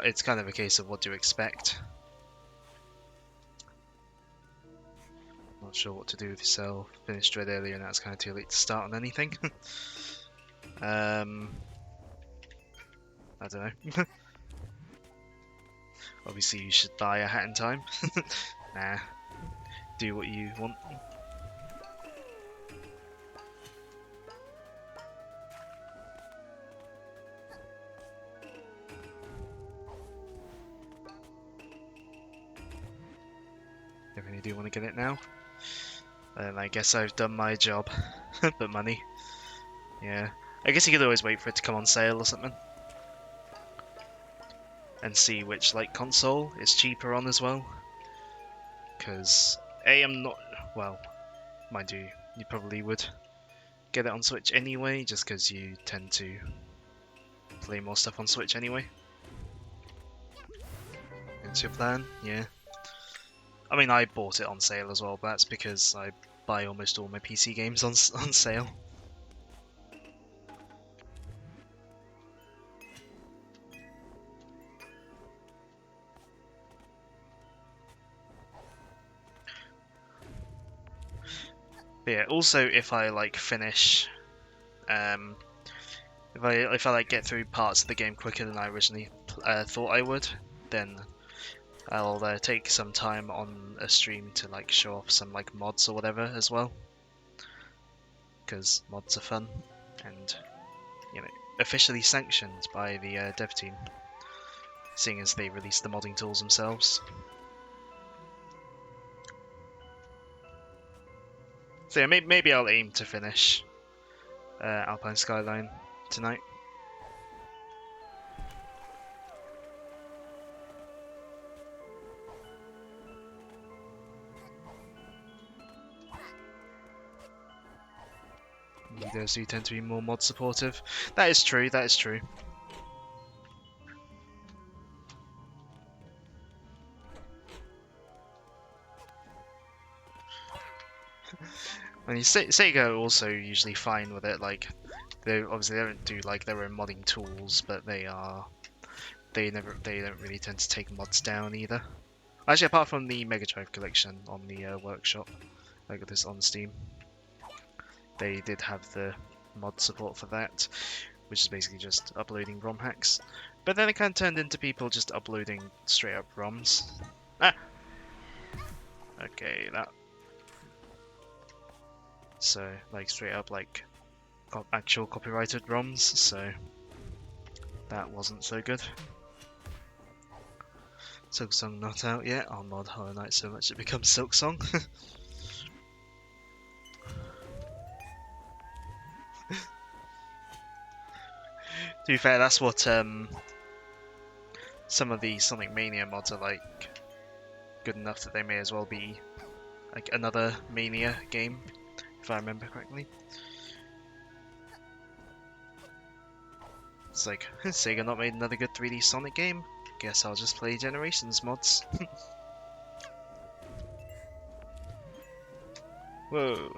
it's kind of a case of what to expect. Not sure what to do with yourself. Finished Dread earlier, and that's kind of too late to start on anything. I don't know. Obviously, you should buy a hat in time. Nah, do what you want. Definitely do want to get it now. And I guess I've done my job. But money. Yeah. I guess you could always wait for it to come on sale or something. And see which like console is cheaper on as well. Because I'm not, well, mind you, you probably would get it on Switch anyway, just because you tend to play more stuff on Switch anyway. It's your plan, yeah. I mean, I bought it on sale as well, but that's because I buy almost all my PC games on sale. But yeah, also if I like finish, if I like get through parts of the game quicker than I originally thought I would, then I'll take some time on a stream to like show off some like mods or whatever as well, because mods are fun and you know officially sanctioned by the dev team, seeing as they release the modding tools themselves. So yeah, maybe I'll aim to finish Alpine Skyline tonight. Those who tend to be more mod supportive. That is true, that is true. I mean, Sega are also usually fine with it. Like, they obviously they don't do like their own modding tools, but they don't really tend to take mods down either. Actually, apart from the Mega Drive collection on the workshop, like this on Steam, they did have the mod support for that, which is basically just uploading ROM hacks. But then it kind of turned into people just uploading straight up ROMs. Ah. Okay, that. So, like, straight up, like, actual copyrighted ROMs, so that wasn't so good. Silksong not out yet. I'll mod Hollow Knight so much it becomes Silksong. To be fair, that's what some of the Sonic Mania mods are like. Good enough that they may as well be like another Mania game, if I remember correctly. It's like, Sega not made another good 3D Sonic game? Guess I'll just play Generations mods. Whoa.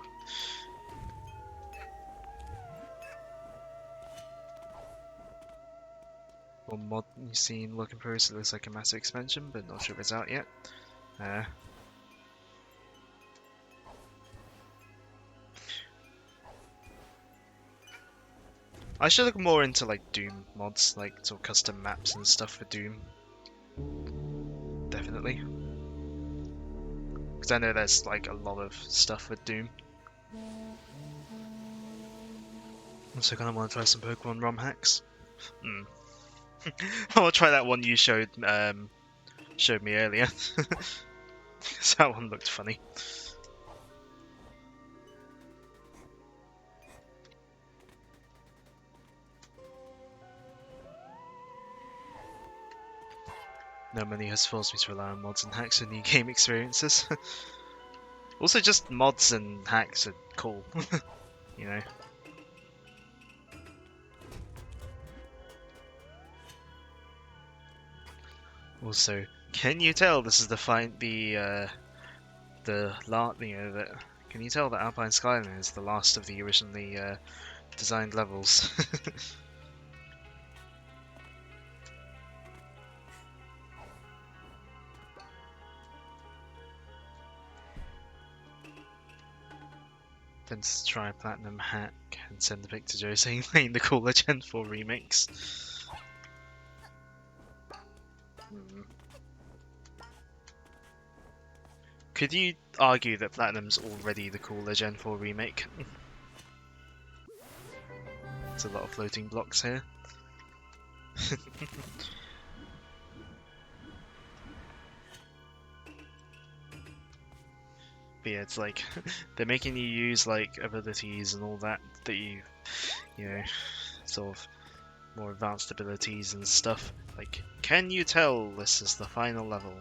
one mod you've seen looking through, so it looks like a massive expansion, but not sure if it's out yet. I should look more into like Doom mods, like sort of custom maps and stuff for Doom. Definitely. Because I know there's like a lot of stuff with Doom. Also kind of want to try some Pokemon ROM hacks. I'll try that one you showed me earlier. Because that one looked funny. No money has forced me to rely on mods and hacks for new game experiences. Also, just mods and hacks are cool, you know. Also, can you tell this is the can you tell that Alpine Skyline is the last of the originally designed levels? Then try a platinum hack and send the pic to Joe saying playing the cooler Gen 4 remakes. Could you argue that Platinum's already the cooler Gen 4 remake? There's a lot of floating blocks here. But yeah, it's like they're making you use like abilities and all that you know, sort of more advanced abilities and stuff. Like, can you tell this is the final level?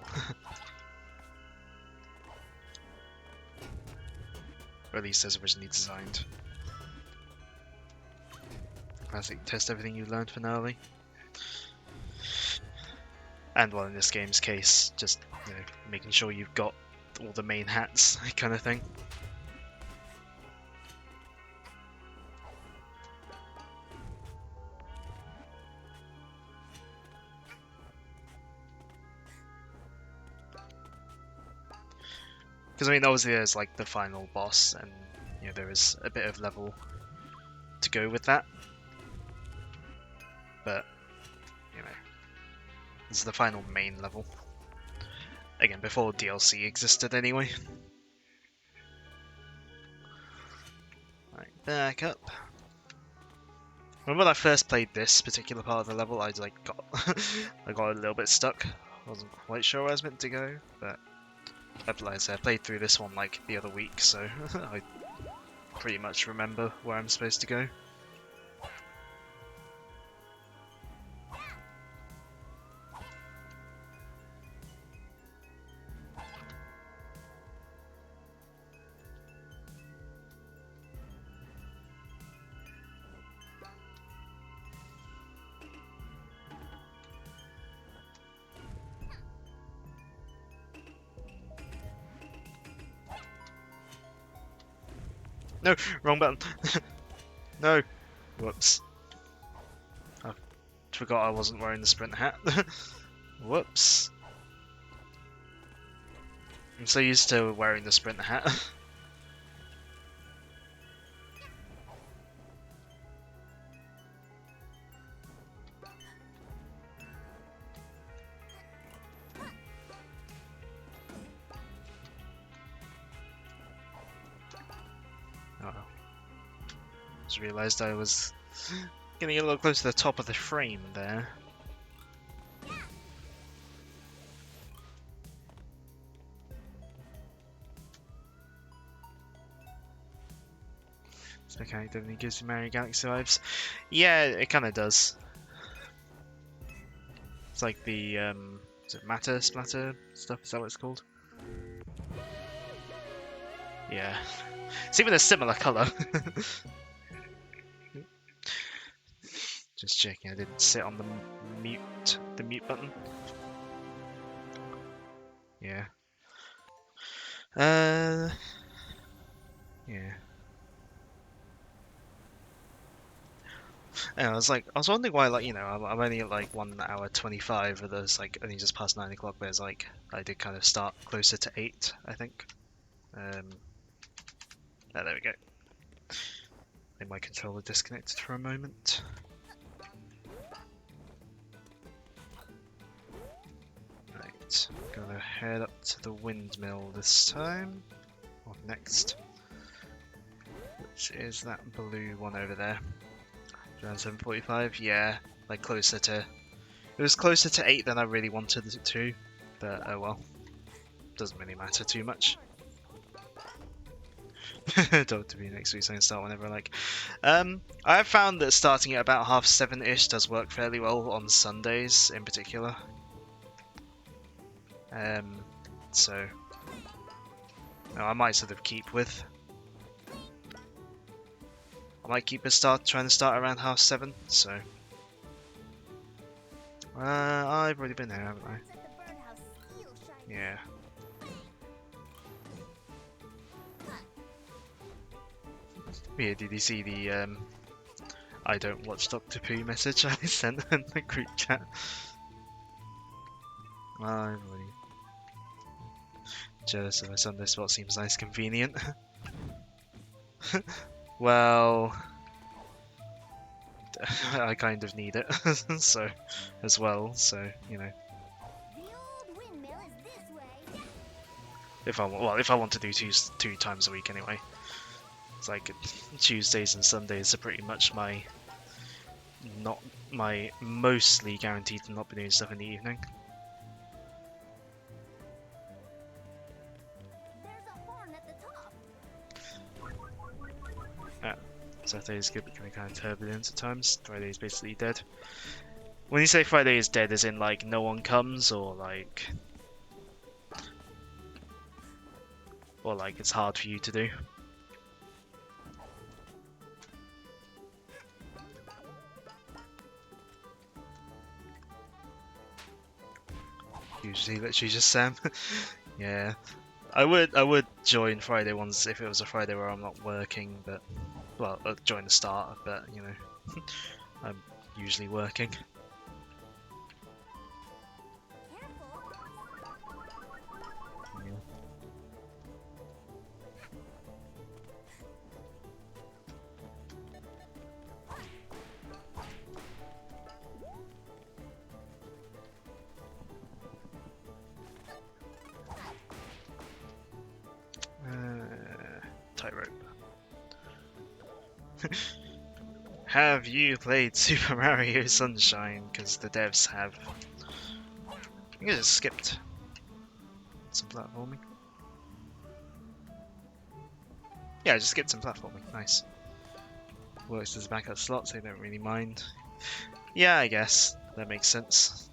Or at least as originally designed. Classic, test everything you learned finale. And well, in this game's case, just making sure you've got all the main hats, kind of thing. Because I mean, obviously there's like the final boss, and there is a bit of level to go with that. But this is the final main level. Again, before DLC existed anyway. Right, back up. Remember when I first played this particular part of the level, I got I got a little bit stuck. I wasn't quite sure where I was meant to go, but like I said, I played through this one like the other week, so I pretty much remember where I'm supposed to go. No, wrong button. No. Whoops. I forgot I wasn't wearing the sprint hat. Whoops. I'm so used to wearing the sprint hat. Just realised I was getting a little close to the top of the frame there. This mechanic definitely gives you Mario Galaxy vibes. Yeah, it kind of does. It's like the is it Matter Splatter stuff? Is that what it's called? Yeah, it's even a similar colour. Just checking I didn't sit on the mute button. Yeah. Yeah. Yeah, I was wondering why, like, you know, I'm only at like 1 hour 25, but there's like only just past 9 o'clock. But it's like I did kind of start closer to 8, I think. There we go. I think my controller disconnected for a moment. Right, gonna head up to the windmill this time, or next, which is that blue one over there. Around 7:45, yeah, like closer to. It was closer to 8 than I really wanted it to, but oh well, doesn't really matter too much. Don't to be next week, so I can start whenever I like. I've found that starting at about 7:30-ish does work fairly well on Sundays in particular. So no, I might sort of keep with. I might keep trying to start around 7:30. So I've already been there, haven't I? Looks like the birdhouse steel shiny. Yeah. Yeah, did you see the I don't watch Doctor Who message I sent in the group chat? I'm really jealous of my Sunday spot, seems nice convenient. Well, I kind of need it, so, as well, so, you know. The old windmill is this way. If I want to do two times a week anyway. It's like Tuesdays and Sundays are pretty much my mostly guaranteed to not be doing stuff in the evening. There's a horn at the top. Saturday's good, becoming kind of turbulent at times. Friday's basically dead. When you say Friday is dead, as in like no one comes, or like it's hard for you to do. Usually literally just Sam. Yeah. I would join Friday ones if it was a Friday where I'm not working, but well, I'd join the start, but you know, I'm usually working. Careful. Yeah. Tightrope. Have you played Super Mario Sunshine? Because the devs have. I think I just skipped some platforming. Yeah, I just skipped some platforming. Nice. Works as a backup slot, so you don't really mind. Yeah, I guess that makes sense.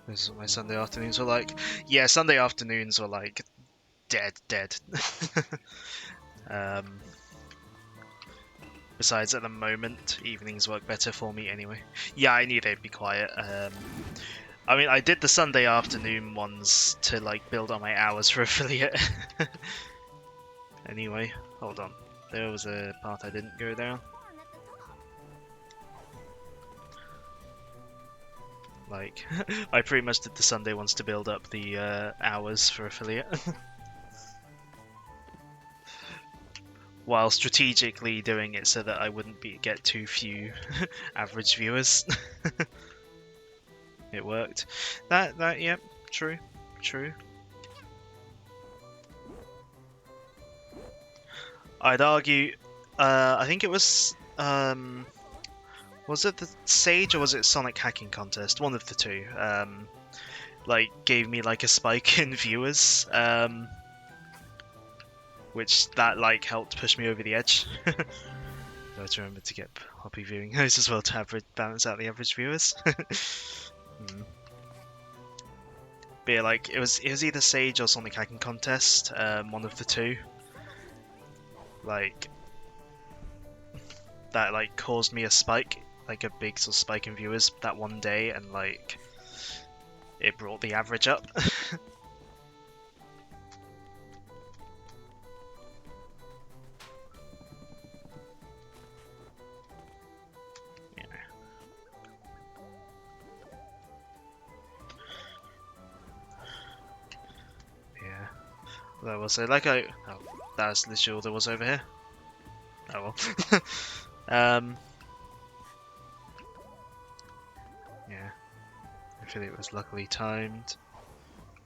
This is what my Sunday afternoons were like. Yeah, Sunday afternoons were like dead. Besides, at the moment, evenings work better for me anyway. Yeah, I knew they'd be quiet. I mean, I did the Sunday afternoon ones to like build on my hours for affiliate. Anyway, hold on. There was a part I didn't go down. Horn at the top. Like, I pretty much did the Sunday ones to build up the hours for affiliate. While strategically doing it so that I wouldn't get too few average viewers. It worked. Yep, true. I'd argue, I think it was it the Sage or was it Sonic Hacking Contest? One of the two. Like gave me like a spike in viewers, which that like helped push me over the edge. I have to remember to get Hoppy viewing hosts as well to balance out the average viewers. But yeah, like it was either Sage or Sonic Hacking Contest, one of the two. Like that like caused me a spike, like a big sort of spike in viewers that one day, and like it brought the average up. Yeah. Yeah. That was it. Like oh, that's literally all there was over here. Oh well. Yeah. I feel it was luckily timed.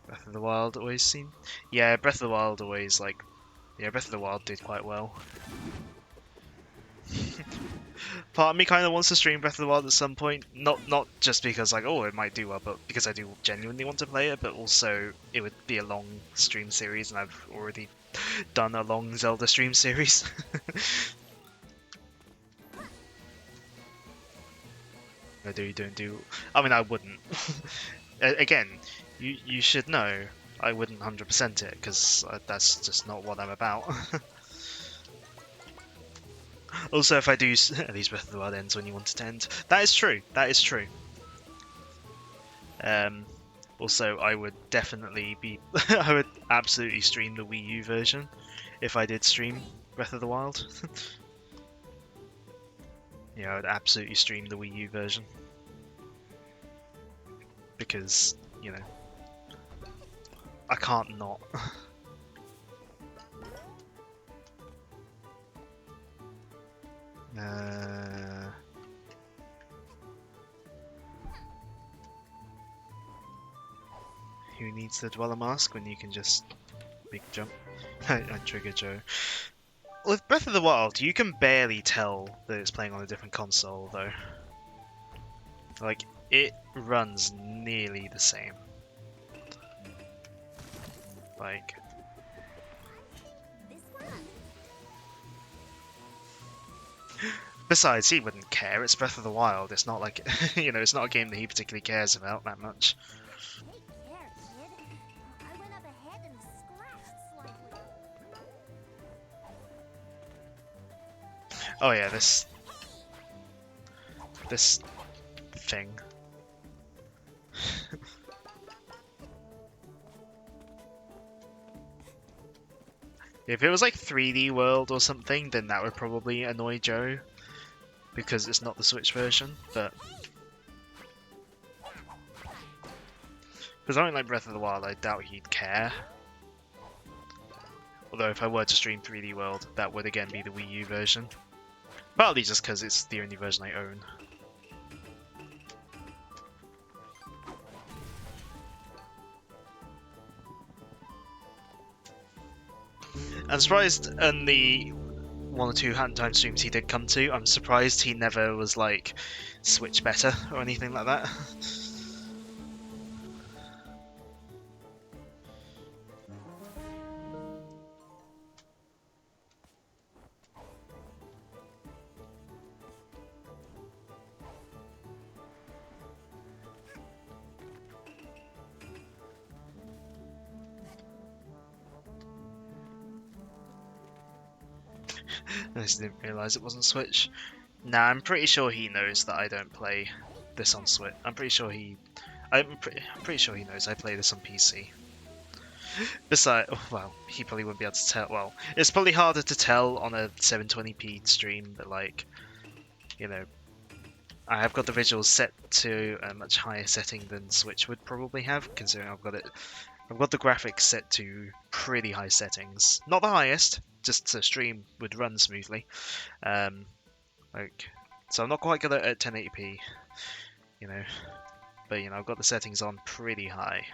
Breath of the Wild always seemed. Yeah, Breath of the Wild always like. Yeah, Breath of the Wild did quite well. Part of me kind of wants to stream Breath of the Wild at some point. Not just because like oh it might do well, but because I do genuinely want to play it. But also it would be a long stream series, and I've already done a long Zelda stream series. I don't do. I mean, I wouldn't. Again, you should know I wouldn't 100% it because that's just not what I'm about. Also, if I do, at least Breath of the Wild ends when you want it to end. That is true. That is true. Also, I would definitely be. I would absolutely stream the Wii U version if I did stream Breath of the Wild. Yeah, I would absolutely stream the Wii U version because you know I can't not. Who needs the Dweller Mask when you can just big jump and trigger Joe? With Breath of the Wild, you can barely tell that it's playing on a different console, though. Like, it runs nearly the same. Like... This one? Besides, he wouldn't care. It's Breath of the Wild. It's not like, you know, it's not a game that he particularly cares about that much. Take care, kid. I went up ahead and scratched slightly. Oh yeah, this thing. If it was like 3D World or something, then that would probably annoy Joe because it's not the Switch version, but for something like Breath of the Wild, I doubt he'd care. Although if I were to stream 3D World, that would again be the Wii U version. Partly just because it's the only version I own. I'm surprised in the one or two hand time streams he did come to, I'm surprised he never was like Switch better or anything like that. I just didn't realise it wasn't Switch. Nah, I'm pretty sure he knows that I don't play this on Switch. I'm pretty sure he knows I play this on PC. Besides, well, he probably wouldn't be able to tell. Well, it's probably harder to tell on a 720p stream that, like, you know, I have got the visuals set to a much higher setting than Switch would probably have, considering I've got the graphics set to pretty high settings. Not the highest, just so stream would run smoothly. So I'm not quite good at 1080p, you know, but you know I've got the settings on pretty high.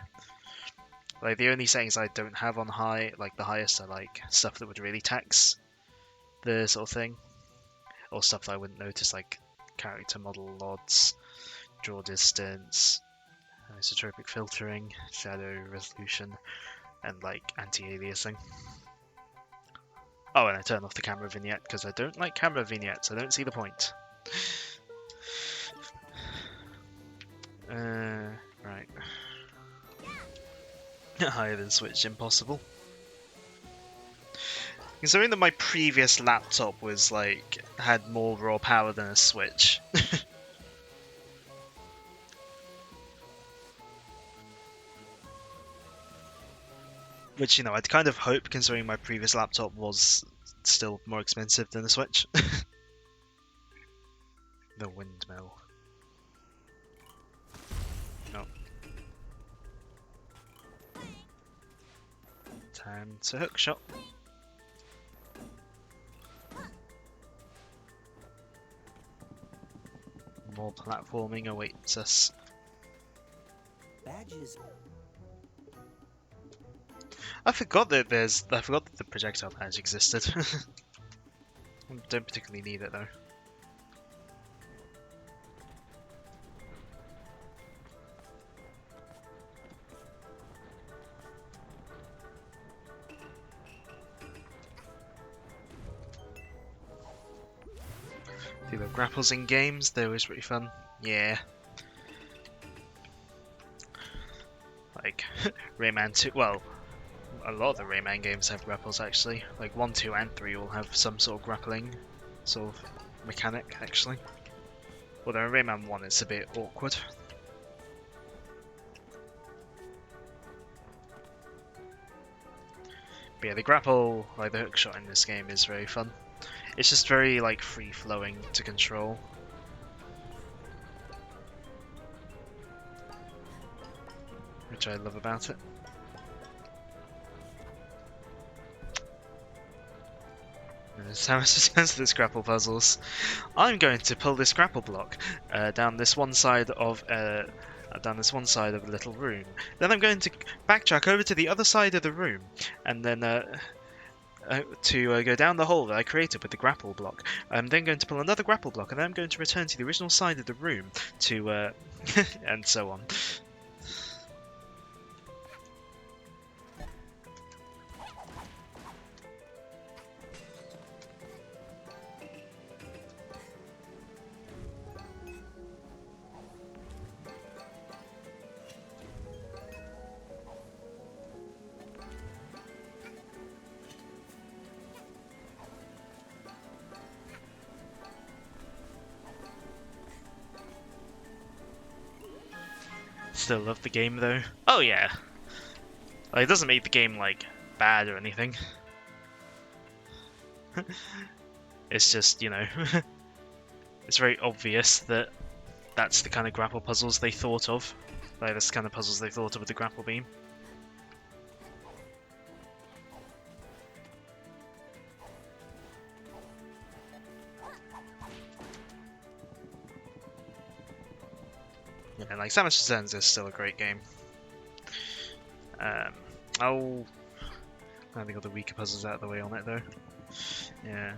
Like the only settings I don't have on high, like the highest, are like stuff that would really tax the sort of thing, or stuff that I wouldn't notice, like character model LODs, draw distance, isotropic filtering, shadow resolution, and like anti-aliasing. Oh, and I turn off the camera vignette because I don't like camera vignettes. I don't see the point. Right. Higher than Switch, impossible. Considering that my previous laptop was like had more raw power than a Switch. Which, you know, I'd kind of hope, considering my previous laptop was still more expensive than the Switch. The windmill. No. Time to hookshot. More platforming awaits us. Badges. I forgot that the projectile badge existed. I don't particularly need it though. Do the grapples in games, they're always pretty fun. Yeah. Like Rayman 2, well, a lot of the Rayman games have grapples actually. Like 1, 2 and 3 all have some sort of grappling sort of mechanic actually. Although in Rayman 1 it's a bit awkward. But yeah, the grapple, like the hookshot in this game is very fun. It's just very like free-flowing to control. Which I love about it. Samus returns to this grapple puzzles. I'm going to pull this grapple block down this one side of a little room. Then I'm going to backtrack over to the other side of the room, and then to go down the hole that I created with the grapple block. I'm then going to pull another grapple block, and then I'm going to return to the original side of the room to and so on. Still love the game though. Oh yeah. Like, it doesn't make the game like bad or anything. It's just, you know, it's very obvious that that's the kind of grapple puzzles they thought of. Like, that's the kind of puzzles they thought of with the grapple beam. Yeah, like Samus Returns is still a great game. I think got the weaker puzzles out of the way on it though. Yeah.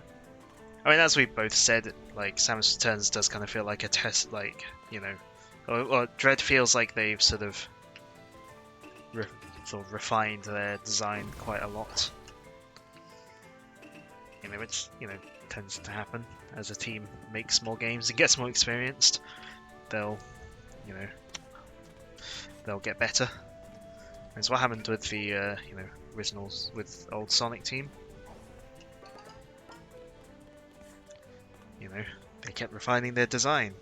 I mean, as we both said, like Samus Returns does kind of feel like a test, like, you know, or Dread feels like they've sort of refined their design quite a lot. You know, which, you know, tends to happen as a team makes more games and gets more experienced. They'll, you know, they'll get better. That's what happened with the, you know, originals with old Sonic team. You know, they kept refining their design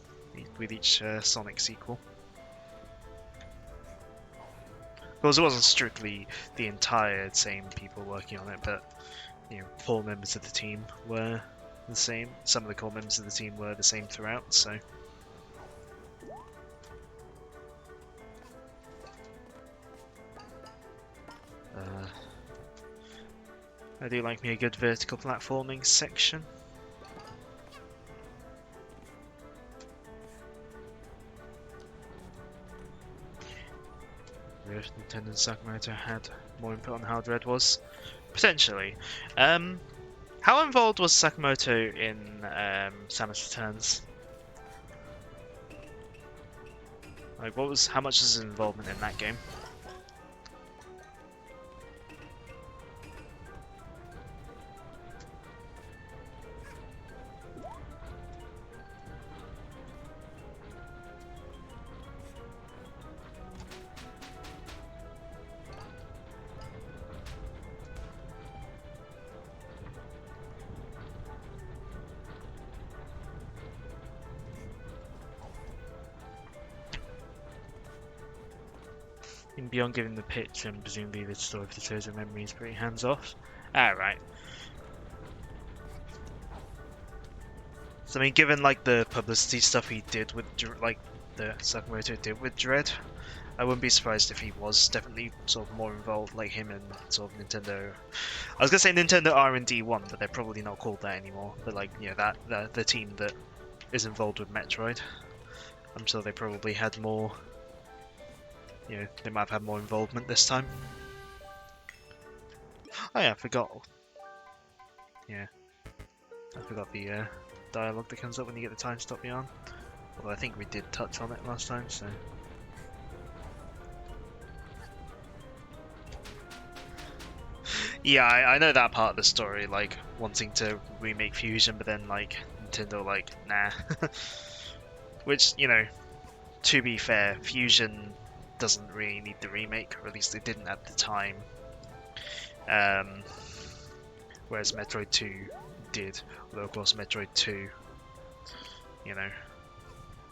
with each Sonic sequel. Of course, it wasn't strictly the entire same people working on it, but, you know, 4 members of the team were the same. Some of the core members of the team were the same throughout, so... I do like me a good vertical platforming section. If Nintendo and Sakamoto had more input on how Dread was, potentially. How involved was Sakamoto in Samus Returns? Like, how much was his involvement in that game? In beyond giving the pitch and presumably the story of the chosen memory is pretty hands off. Right. So I mean, given like the publicity stuff he did with like the Sakamoto did with Dread, I wouldn't be surprised if he was definitely sort of more involved, like him and sort of Nintendo. I was gonna say Nintendo R&D 1, but they're probably not called that anymore. But like, you know, that the team that is involved with Metroid, I'm sure they probably had more. You know, they might have had more involvement this time. Oh yeah, I forgot. Yeah, I forgot the dialogue that comes up when you get the time stop beyond. Although I think we did touch on it last time, so. Yeah, I know that part of the story, like wanting to remake Fusion, but then like Nintendo like nah. Which, you know, to be fair, Fusion doesn't really need the remake, or at least it didn't at the time. Whereas Metroid 2 did, although of course Metroid 2, you know,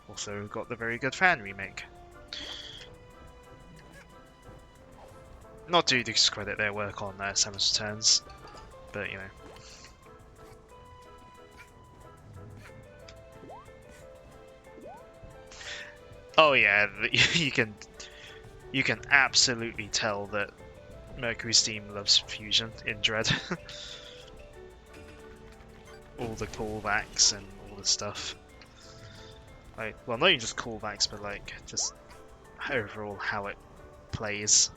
also got the very good fan remake. Not to discredit their work on Samus Returns, but you know. Oh yeah, you can absolutely tell that Mercury's team loves Fusion in Dread. All the callbacks and all the stuff. Like, well, not even just callbacks, but like just overall how it plays.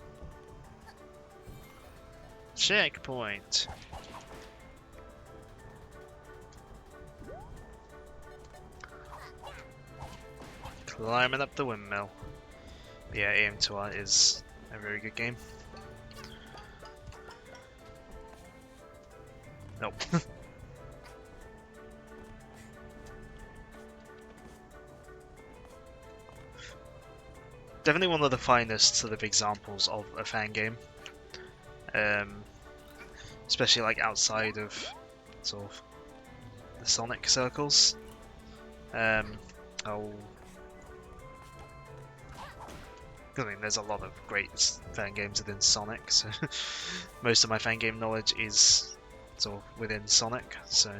Checkpoint. Climbing up the windmill. But yeah, AM2R is a very good game. Nope. Definitely one of the finest sort of examples of a fan game. Especially like outside of sort of the Sonic circles. I mean, there's a lot of great fan games within Sonic, so most of my fan game knowledge is sort of within Sonic, so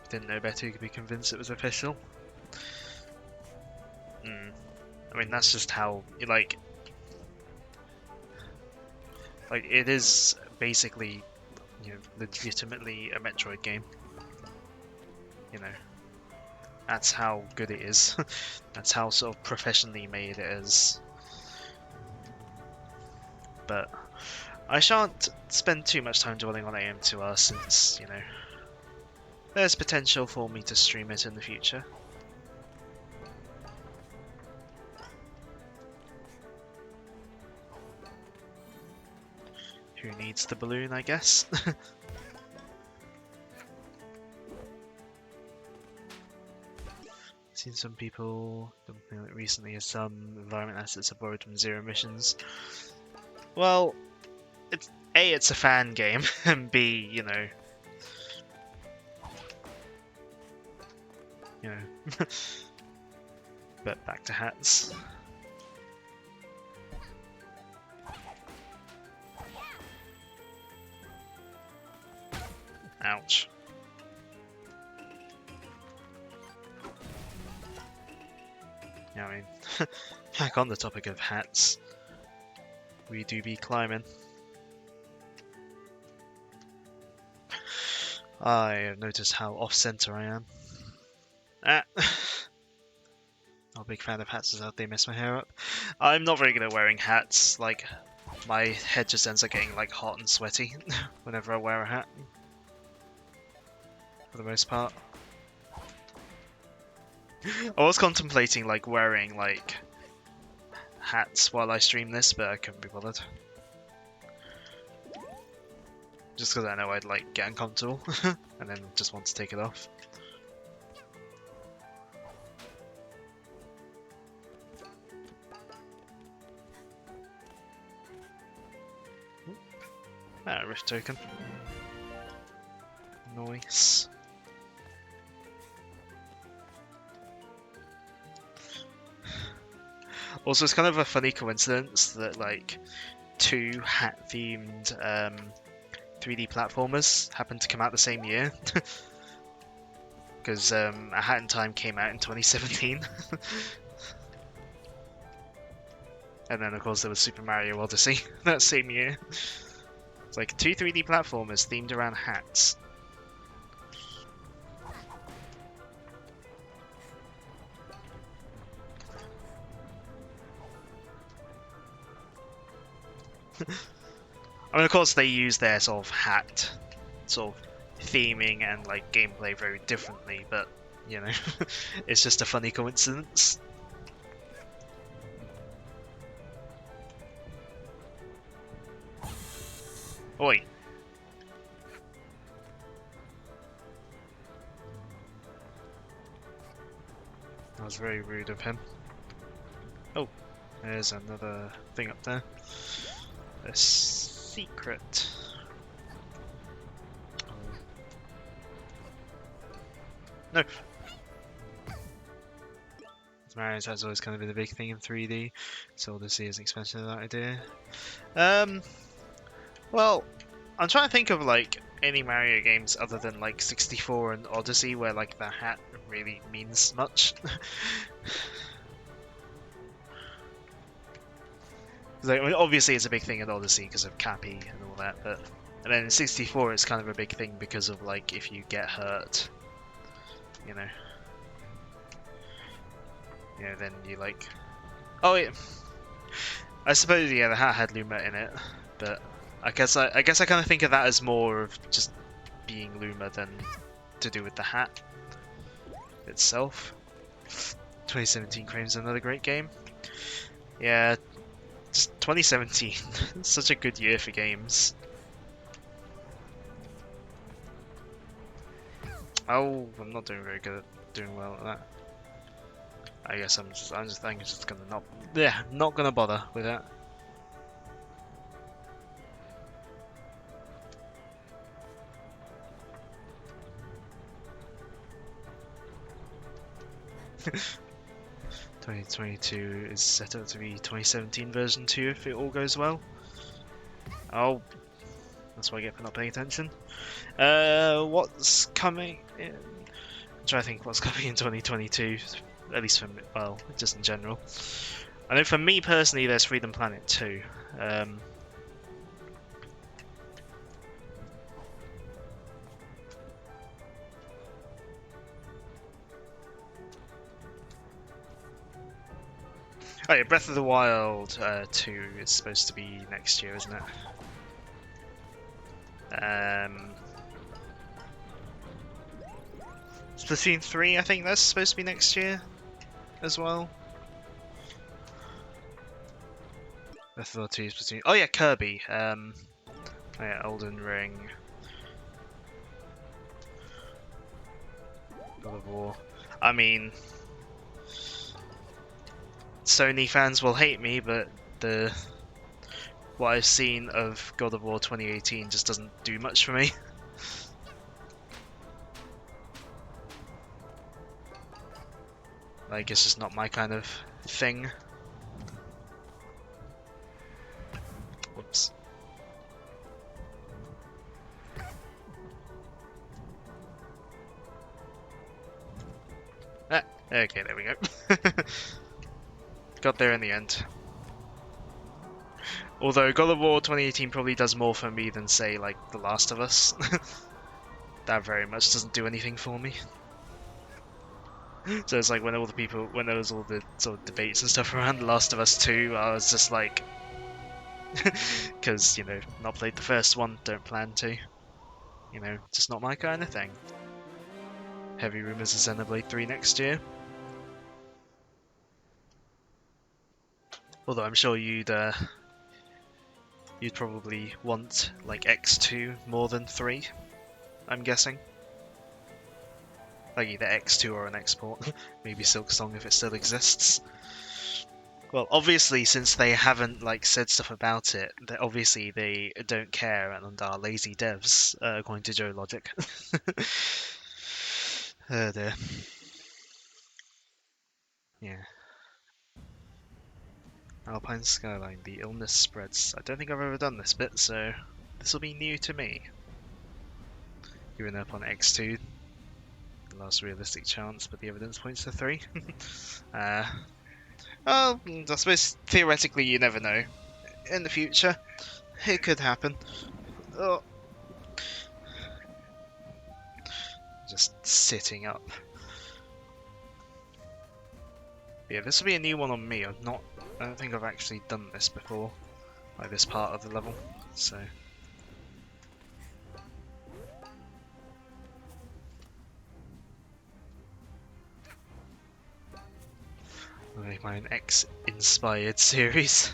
didn't know better, you could be convinced it was official. I mean, that's just how like it is basically, you know, legitimately a Metroid game. You know, that's how good it is. That's how sort of professionally made it is. But I shan't spend too much time dwelling on AM2R since, you know, there's potential for me to stream it in the future. Who needs the balloon, I guess? Seen some people recently as some environment assets are borrowed from Zero Missions. Well, it's A, it's a fan game, and B, you know, but back to hats. Ouch. Yeah, I mean, back on the topic of hats, we do be climbing. I have noticed how off-center I am. Not a big fan of hats as they mess my hair up. I'm not very good at wearing hats. Like, my head just ends up getting like hot and sweaty whenever I wear a hat. For the most part. I was contemplating like wearing like hats while I stream this, but I couldn't be bothered. Just because I know I'd like get uncomfortable and then just want to take it off. Rift token. Nice. Also, it's kind of a funny coincidence that like two hat-themed 3D platformers happened to come out the same year. Because A Hat in Time came out in 2017. And then, of course, there was Super Mario Odyssey that same year. It's like two 3D platformers themed around hats. I mean, of course, they use their sort of hat sort of theming and like gameplay very differently, but you know, it's just a funny coincidence. Oi. That was very rude of him. Oh, there's another thing up there. A secret. Oh. No. Mario's has always kind of been a big thing in 3D, so Odyssey is an expansion of that idea. Well, I'm trying to think of like any Mario games other than like 64 and Odyssey where like the hat really means much. Like, I mean, obviously it's a big thing in Odyssey because of Cappy and all that, but and then in 64 it's kind of a big thing because of like if you get hurt, you know. Yeah, then you like. Oh yeah. I suppose yeah, the hat had Luma in it, but I guess I kind of think of that as more of just being Luma than to do with the hat itself. 2017 Crane's another great game. Yeah, just 2017. Such a good year for games. Oh, I'm not doing very good at doing well at that. I guess I'm just gonna not gonna bother with that. (2022) is set up to be 2017 version 2 if it all goes well. Oh, that's what I get for not paying attention. What's coming in? I'm trying to think what's coming in 2022. At least for me, well, just in general. I know for me personally, there's Freedom Planet 2. Oh yeah, Breath of the Wild 2 is supposed to be next year, isn't it? Splatoon 3, I think that's supposed to be next year as well. Breath of the 2, Splatoon. Oh yeah, Kirby. Oh yeah, Elden Ring. God of War. I mean, Sony fans will hate me, but what I've seen of God of War 2018 just doesn't do much for me. Like, it's just not my kind of thing. Whoops. Ah, okay, there we go. Got there in the end. Although God of War 2018 probably does more for me than, say, like, The Last of Us. That very much doesn't do anything for me. So it's like when there was all the sort of debates and stuff around The Last of Us 2, I was just like, because, you know, not played the first one, don't plan to. You know, just not my kind of thing. Heavy rumours of Xenoblade 3 next year. Although I'm sure you'd probably want like X2 more than 3, I'm guessing. Like either X2 or an export. Maybe Silksong if it still exists. Well, obviously, since they haven't like said stuff about it, obviously they don't care and are lazy devs, according to Joe Logic. Oh dear. Yeah. Alpine Skyline, the illness spreads. I don't think I've ever done this bit, so this will be new to me. Given up on X2, the last realistic chance, but the evidence points to 3. Well, I suppose theoretically you never know. In the future, it could happen. Oh. Just sitting up. Yeah, this will be a new one on me. I don't think I've actually done this before, like this part of the level, so. I'll make mine X-inspired series.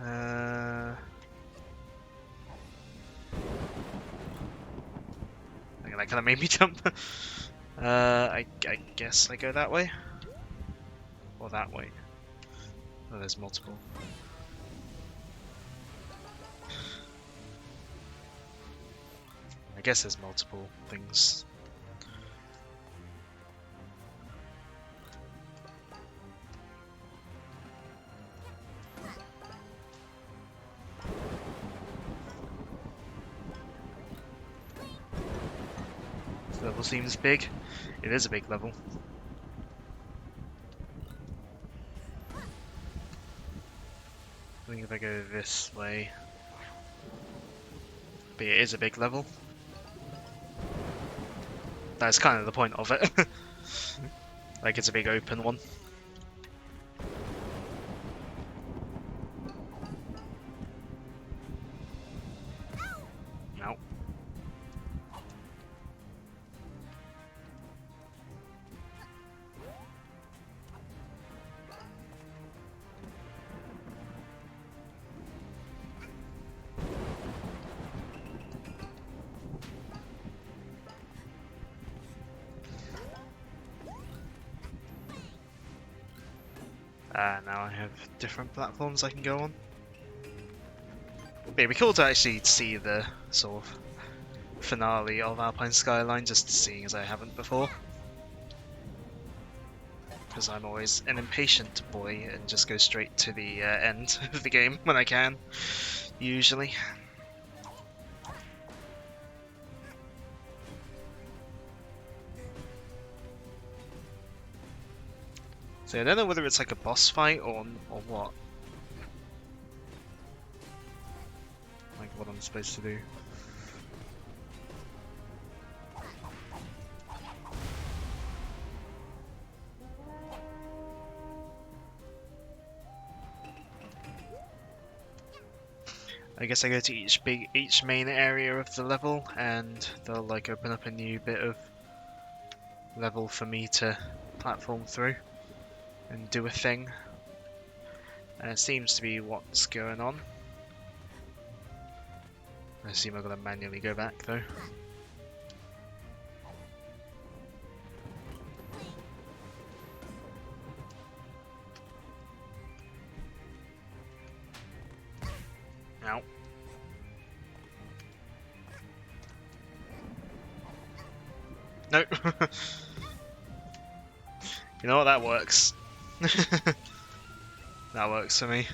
I think that kind of made me jump. I guess I go that way? Or that way? Oh, there's multiple. I guess there's multiple things. This level seems big. It is a big level. I think if I go this way. But it is a big level. That's kind of the point of it. Like it's a big open one. No. Now I have different platforms I can go on. But it'd be cool to actually see the sort of finale of Alpine Skyline, just seeing as I haven't before. Because I'm always an impatient boy and just go straight to the end of the game when I can, usually. So I don't know whether it's like a boss fight or what. Like what I'm supposed to do. I guess I go to each main area of the level and they'll like open up a new bit of level for me to platform through and do a thing. And it seems to be what's going on. I assume I've got to manually go back though. Ow. Nope. You know what, that works. That works for me.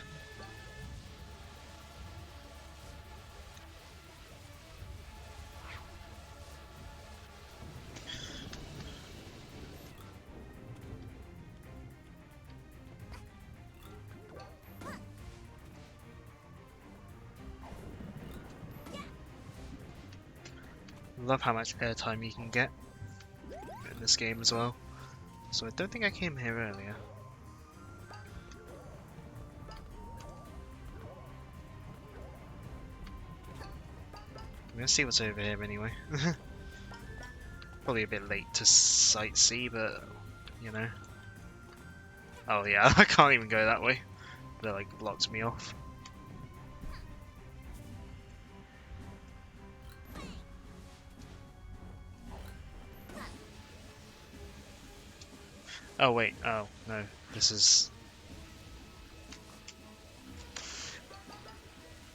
Love how much airtime you can get in this game as well. So I don't think I came here earlier. I'm gonna see what's over here anyway. Probably a bit late to sightsee, but you know. Oh yeah, I can't even go that way. They like blocked me off. Oh wait, oh no, this is...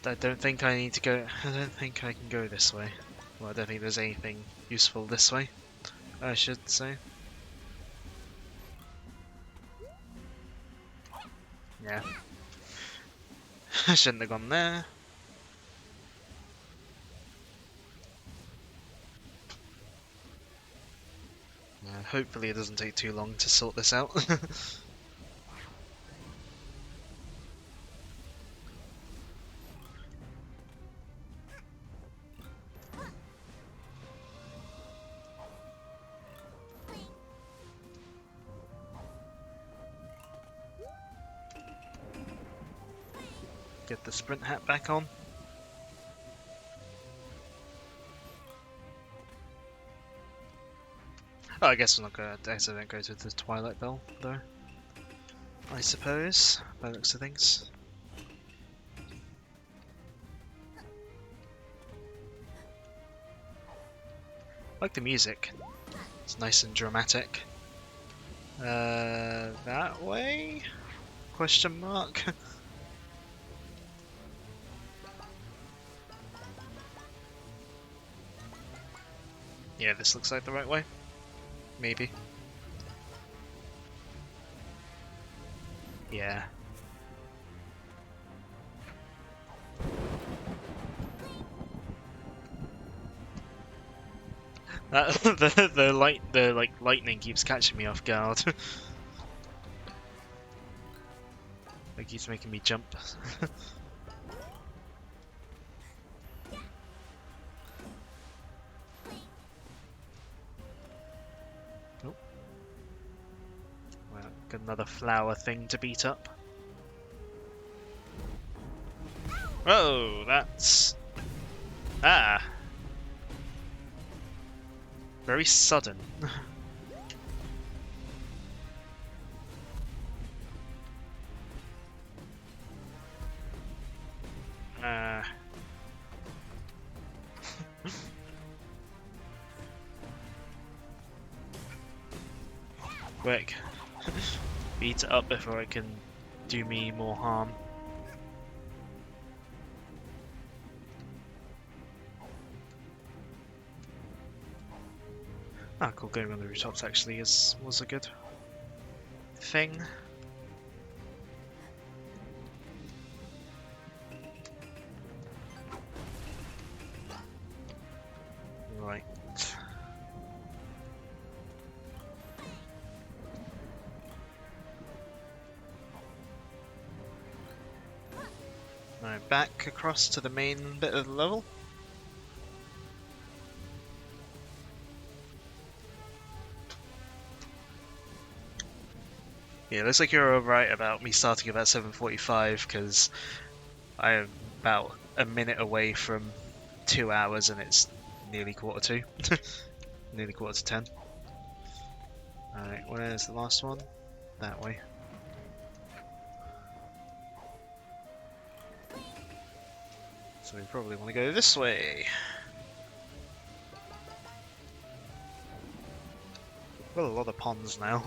I don't think I need to go... I don't think I can go this way. Well, I don't think there's anything useful this way, I should say. Yeah. Shouldn't have gone there. Hopefully it doesn't take too long to sort this out. Get the sprint hat back on. Oh, I guess I'm not gonna accidentally go to the Twilight Bell, though. I suppose, by the looks of things. I like the music. It's nice and dramatic. That way? Question mark? Yeah, this looks like the right way. Maybe. Yeah. The lightning keeps catching me off guard. It keeps making me jump. Oh. Well, got another flower thing to beat up. Oh, that's... Ah! Very sudden. Quick. Beat it up before it can do me more harm. Ah, cool, going on the rooftops actually was a good thing. Right. Now back across to the main bit of the level. Yeah, looks like you're right about me starting about 7:45 because I am about a minute away from 2 hours and it's nearly 2:45. Nearly 10:15. Alright, where's the last one? That way. So we probably want to go this way. Got a lot of ponds now.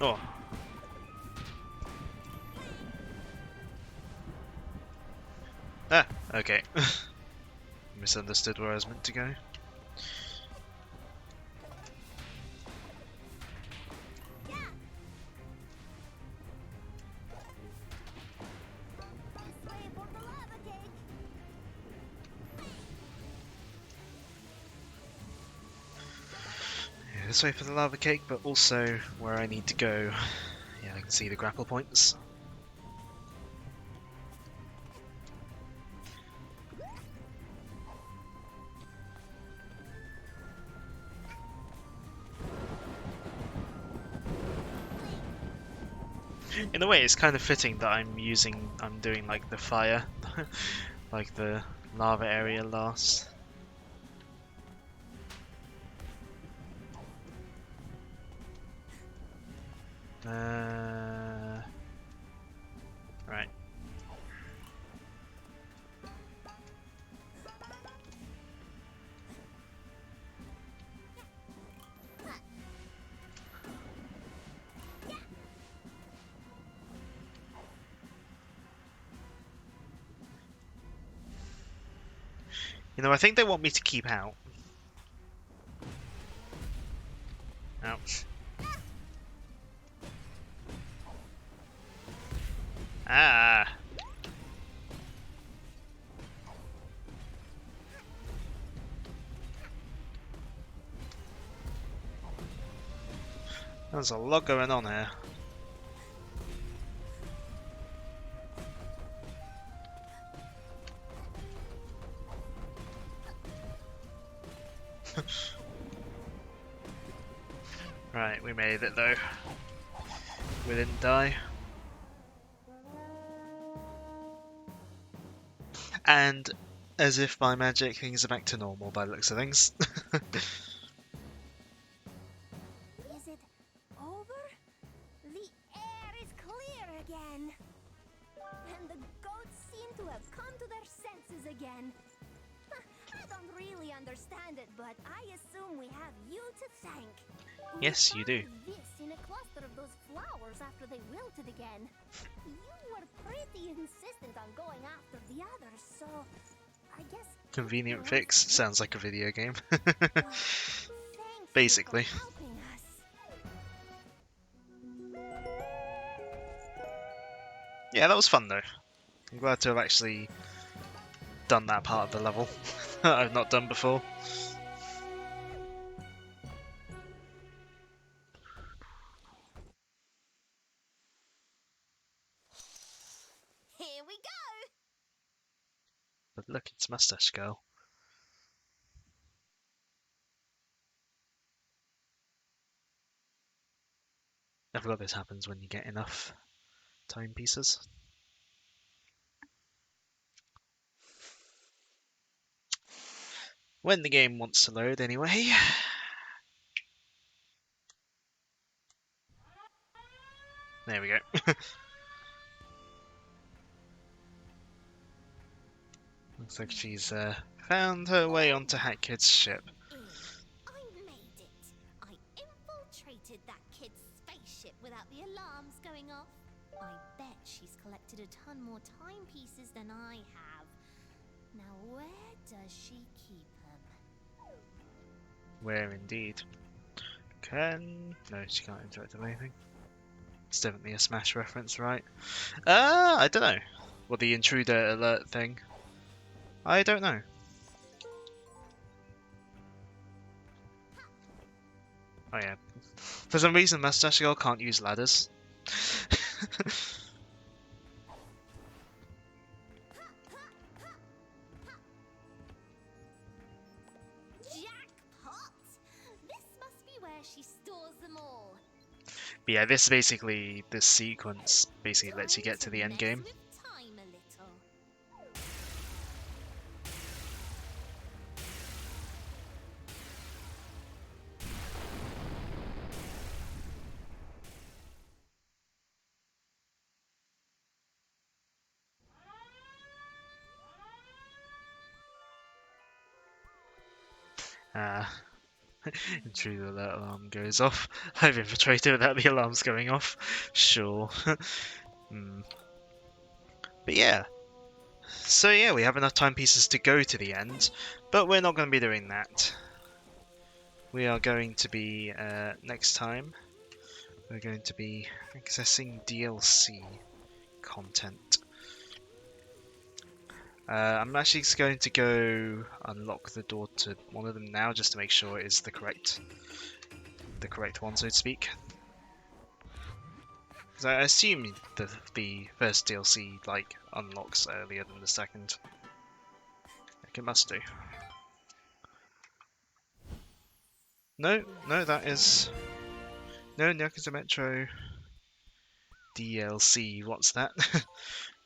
Oh. Ah, okay. Misunderstood where I was meant to go. This way for the lava cake. Yeah, this way for the lava cake, but also where I need to go. Yeah, I can see the grapple points. In a way, it's kind of fitting that I'm doing like the fire, like the lava area last. Right. You know, I think they want me to keep out. Ouch. Ah. There's a lot going on here. Right, we made it though. We didn't die. And as if by magic, things are back to normal by the looks of things. Is it over? The air is clear again. And the goats seem to have come to their senses again. I don't really understand it, but I assume we have you to thank. We Yes, you do. found this in a cluster of those flowers after they wilted again. You were pretty insistent on going after the others, so I guess Convenient fix. Sounds like a video game. thank Basically. you for helping us. Yeah, that was fun though. I'm glad to have actually done that part of the level that I've not done before. Here we go. But look, it's Mustache Girl. I forgot this happens when you get enough timepieces. When the game wants to load, anyway. There we go. Looks like she's found her way onto Hatkid's ship. I made it. I infiltrated that kid's spaceship without the alarms going off. I bet she's collected a ton more timepieces than I have. Now where does she keep them? Where indeed. No, she can't interact with anything. It's definitely a Smash reference, right? I don't know. Well, the intruder alert thing. I don't know. Oh yeah. For some reason, Mustache Girl can't use ladders. Jackpot! This must be where she stores them all. But yeah, this sequence basically lets you get to the end game. Mess with time a little. Intruder alert alarm goes off. I've infiltrated without the alarms going off. Sure. But yeah. So yeah, we have enough timepieces to go to the end, but we're not going to be doing that. We are going to be, next time, we're going to be accessing DLC content. I'm actually just going to go unlock the door to one of them now, just to make sure it is the correct one, so to speak. Because I assume the first DLC like unlocks earlier than the second. I think it must do. No, that is no Yakuza Metro DLC. What's that?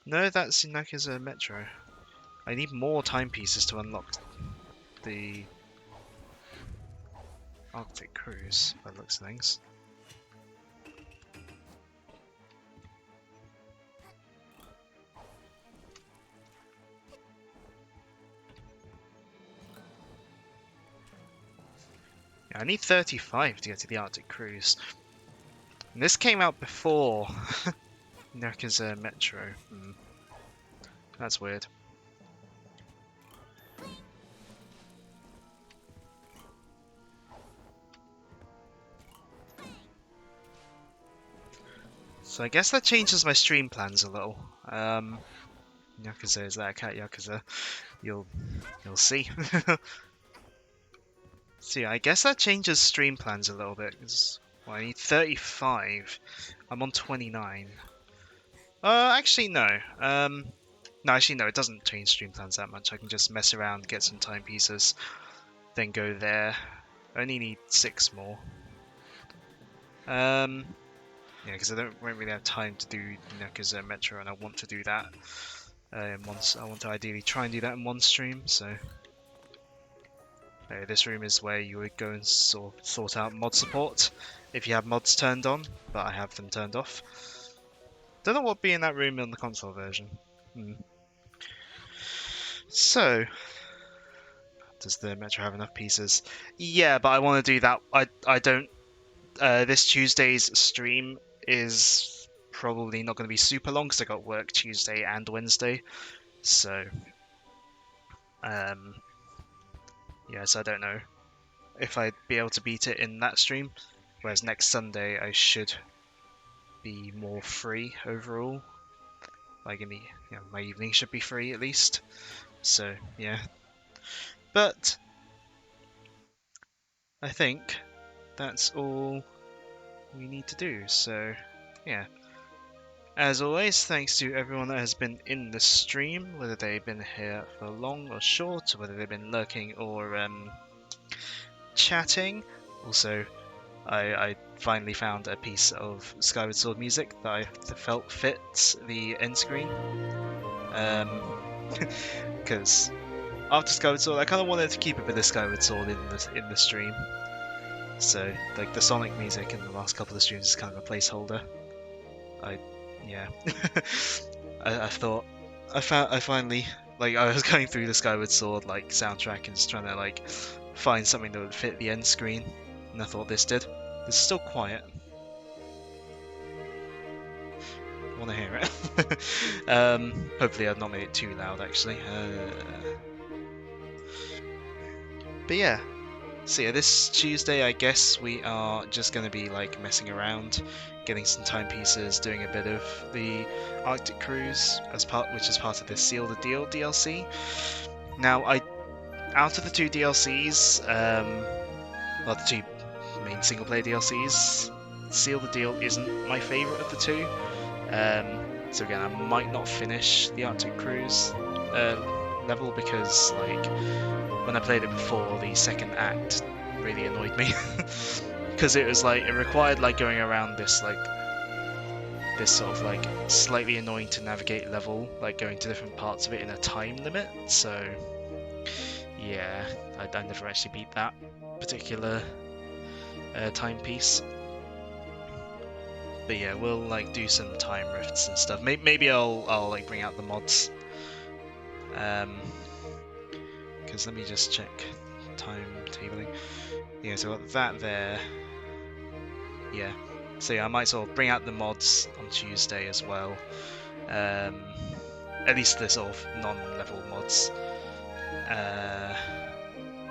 No, that's Yakuza Metro. I need more timepieces to unlock the Arctic Cruise, by the looks of things. Yeah, I need 35 to get to the Arctic Cruise. And this came out before Yakuza Metro. That's weird. So I guess that changes my stream plans a little. Yakuza, is that a cat Yakuza? You'll see. So yeah, I guess that changes stream plans a little bit. 'Cause, well, I need 35. I'm on 29. Actually no. No, actually no. It doesn't change stream plans that much. I can just mess around, get some timepieces, then go there. I only need 6 more. Yeah, because won't really have time to do Yakuza Metro, and I want to do that. I want to ideally try and do that in one stream. So this room is where you would go and sort out mod support if you have mods turned on, but I have them turned off. Don't know what would be in that room on the console version. So, does the Metro have enough pieces? Yeah, but I want to do that. I don't. This Tuesday's stream is probably not going to be super long because I got work Tuesday and Wednesday. So, yes, I don't know if I'd be able to beat it in that stream. Whereas next Sunday I should be more free overall. Like my evening should be free at least. So yeah, but I think that's all we need to do. So yeah, as always, thanks to everyone that has been in the stream, whether they've been here for long or short, or whether they've been lurking or chatting. Also, I finally found a piece of Skyward Sword music that I felt fits the end screen. Because after Skyward Sword, I kind of wanted to keep a bit of Skyward Sword in the stream. So, like the Sonic music in the last couple of streams is kind of a placeholder. Yeah. I thought I finally, like, I was going through the Skyward Sword like soundtrack and just trying to like find something that would fit the end screen, and I thought this did. It's still quiet. I want to hear it. Hopefully I've not made it too loud actually. But yeah. So yeah, this Tuesday I guess we are just going to be like messing around, getting some timepieces, doing a bit of the Arctic Cruise which is part of the Seal the Deal DLC. Now out of the 2 DLCs, well, the 2 main single player DLCs, Seal the Deal isn't my favourite of the 2. So again, I might not finish the Arctic Cruise level because like when I played it before, the second act really annoyed me because it was like it required like going around this sort of like slightly annoying to navigate level, like going to different parts of it in a time limit. So yeah, I never actually beat that particular timepiece. But yeah, we'll like do some time rifts and stuff. Maybe I'll like bring out the mods. Because let me just check timetabling. Yeah, so got that there. Yeah. So yeah, I might sort of bring out the mods on Tuesday as well. At least the sort of non-level mods.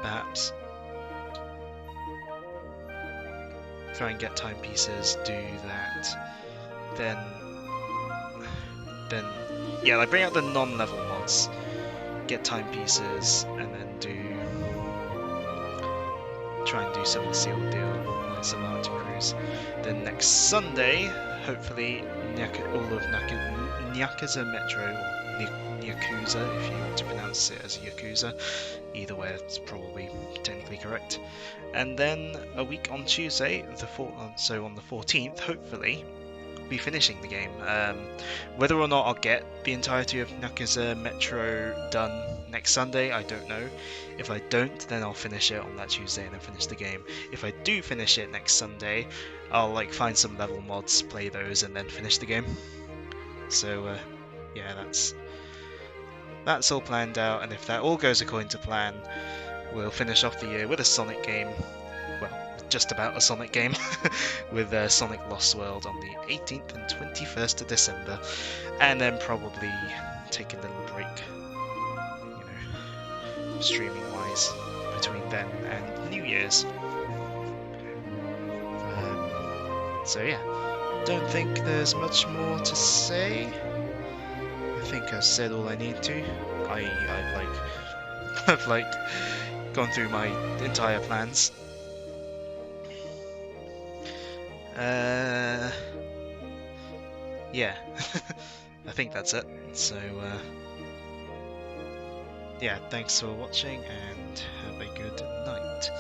Perhaps try and get timepieces, do that. Then yeah, like bring out the non-level mods, get timepieces, and then try and do some of the Seal Deal, some Arctic Cruise. Then next Sunday, hopefully all of Yakuza Metro, or Yakuza if you want to pronounce it as Yakuza. Either way, it's probably technically correct. And then a week on Tuesday, so on the 14th, hopefully, be finishing the game. Whether or not I'll get the entirety of Yakuza Metro done next Sunday, I don't know. If I don't, then I'll finish it on that Tuesday and then finish the game. If I do finish it next Sunday, I'll like find some level mods, play those, and then finish the game. So yeah, that's all planned out, and if that all goes according to plan, we'll finish off the year with a Sonic game. Well, just about a Sonic game, with Sonic Lost World on the 18th and 21st of December, and then probably take a little break, streaming wise, between then and New Year's. So yeah, don't think there's much more to say. I think I've said all I need to. I've like gone through my entire plans. Yeah, I think that's it. So yeah, thanks for watching and have a good night.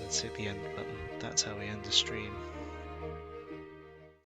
Let's hit the end button. That's how we end the stream.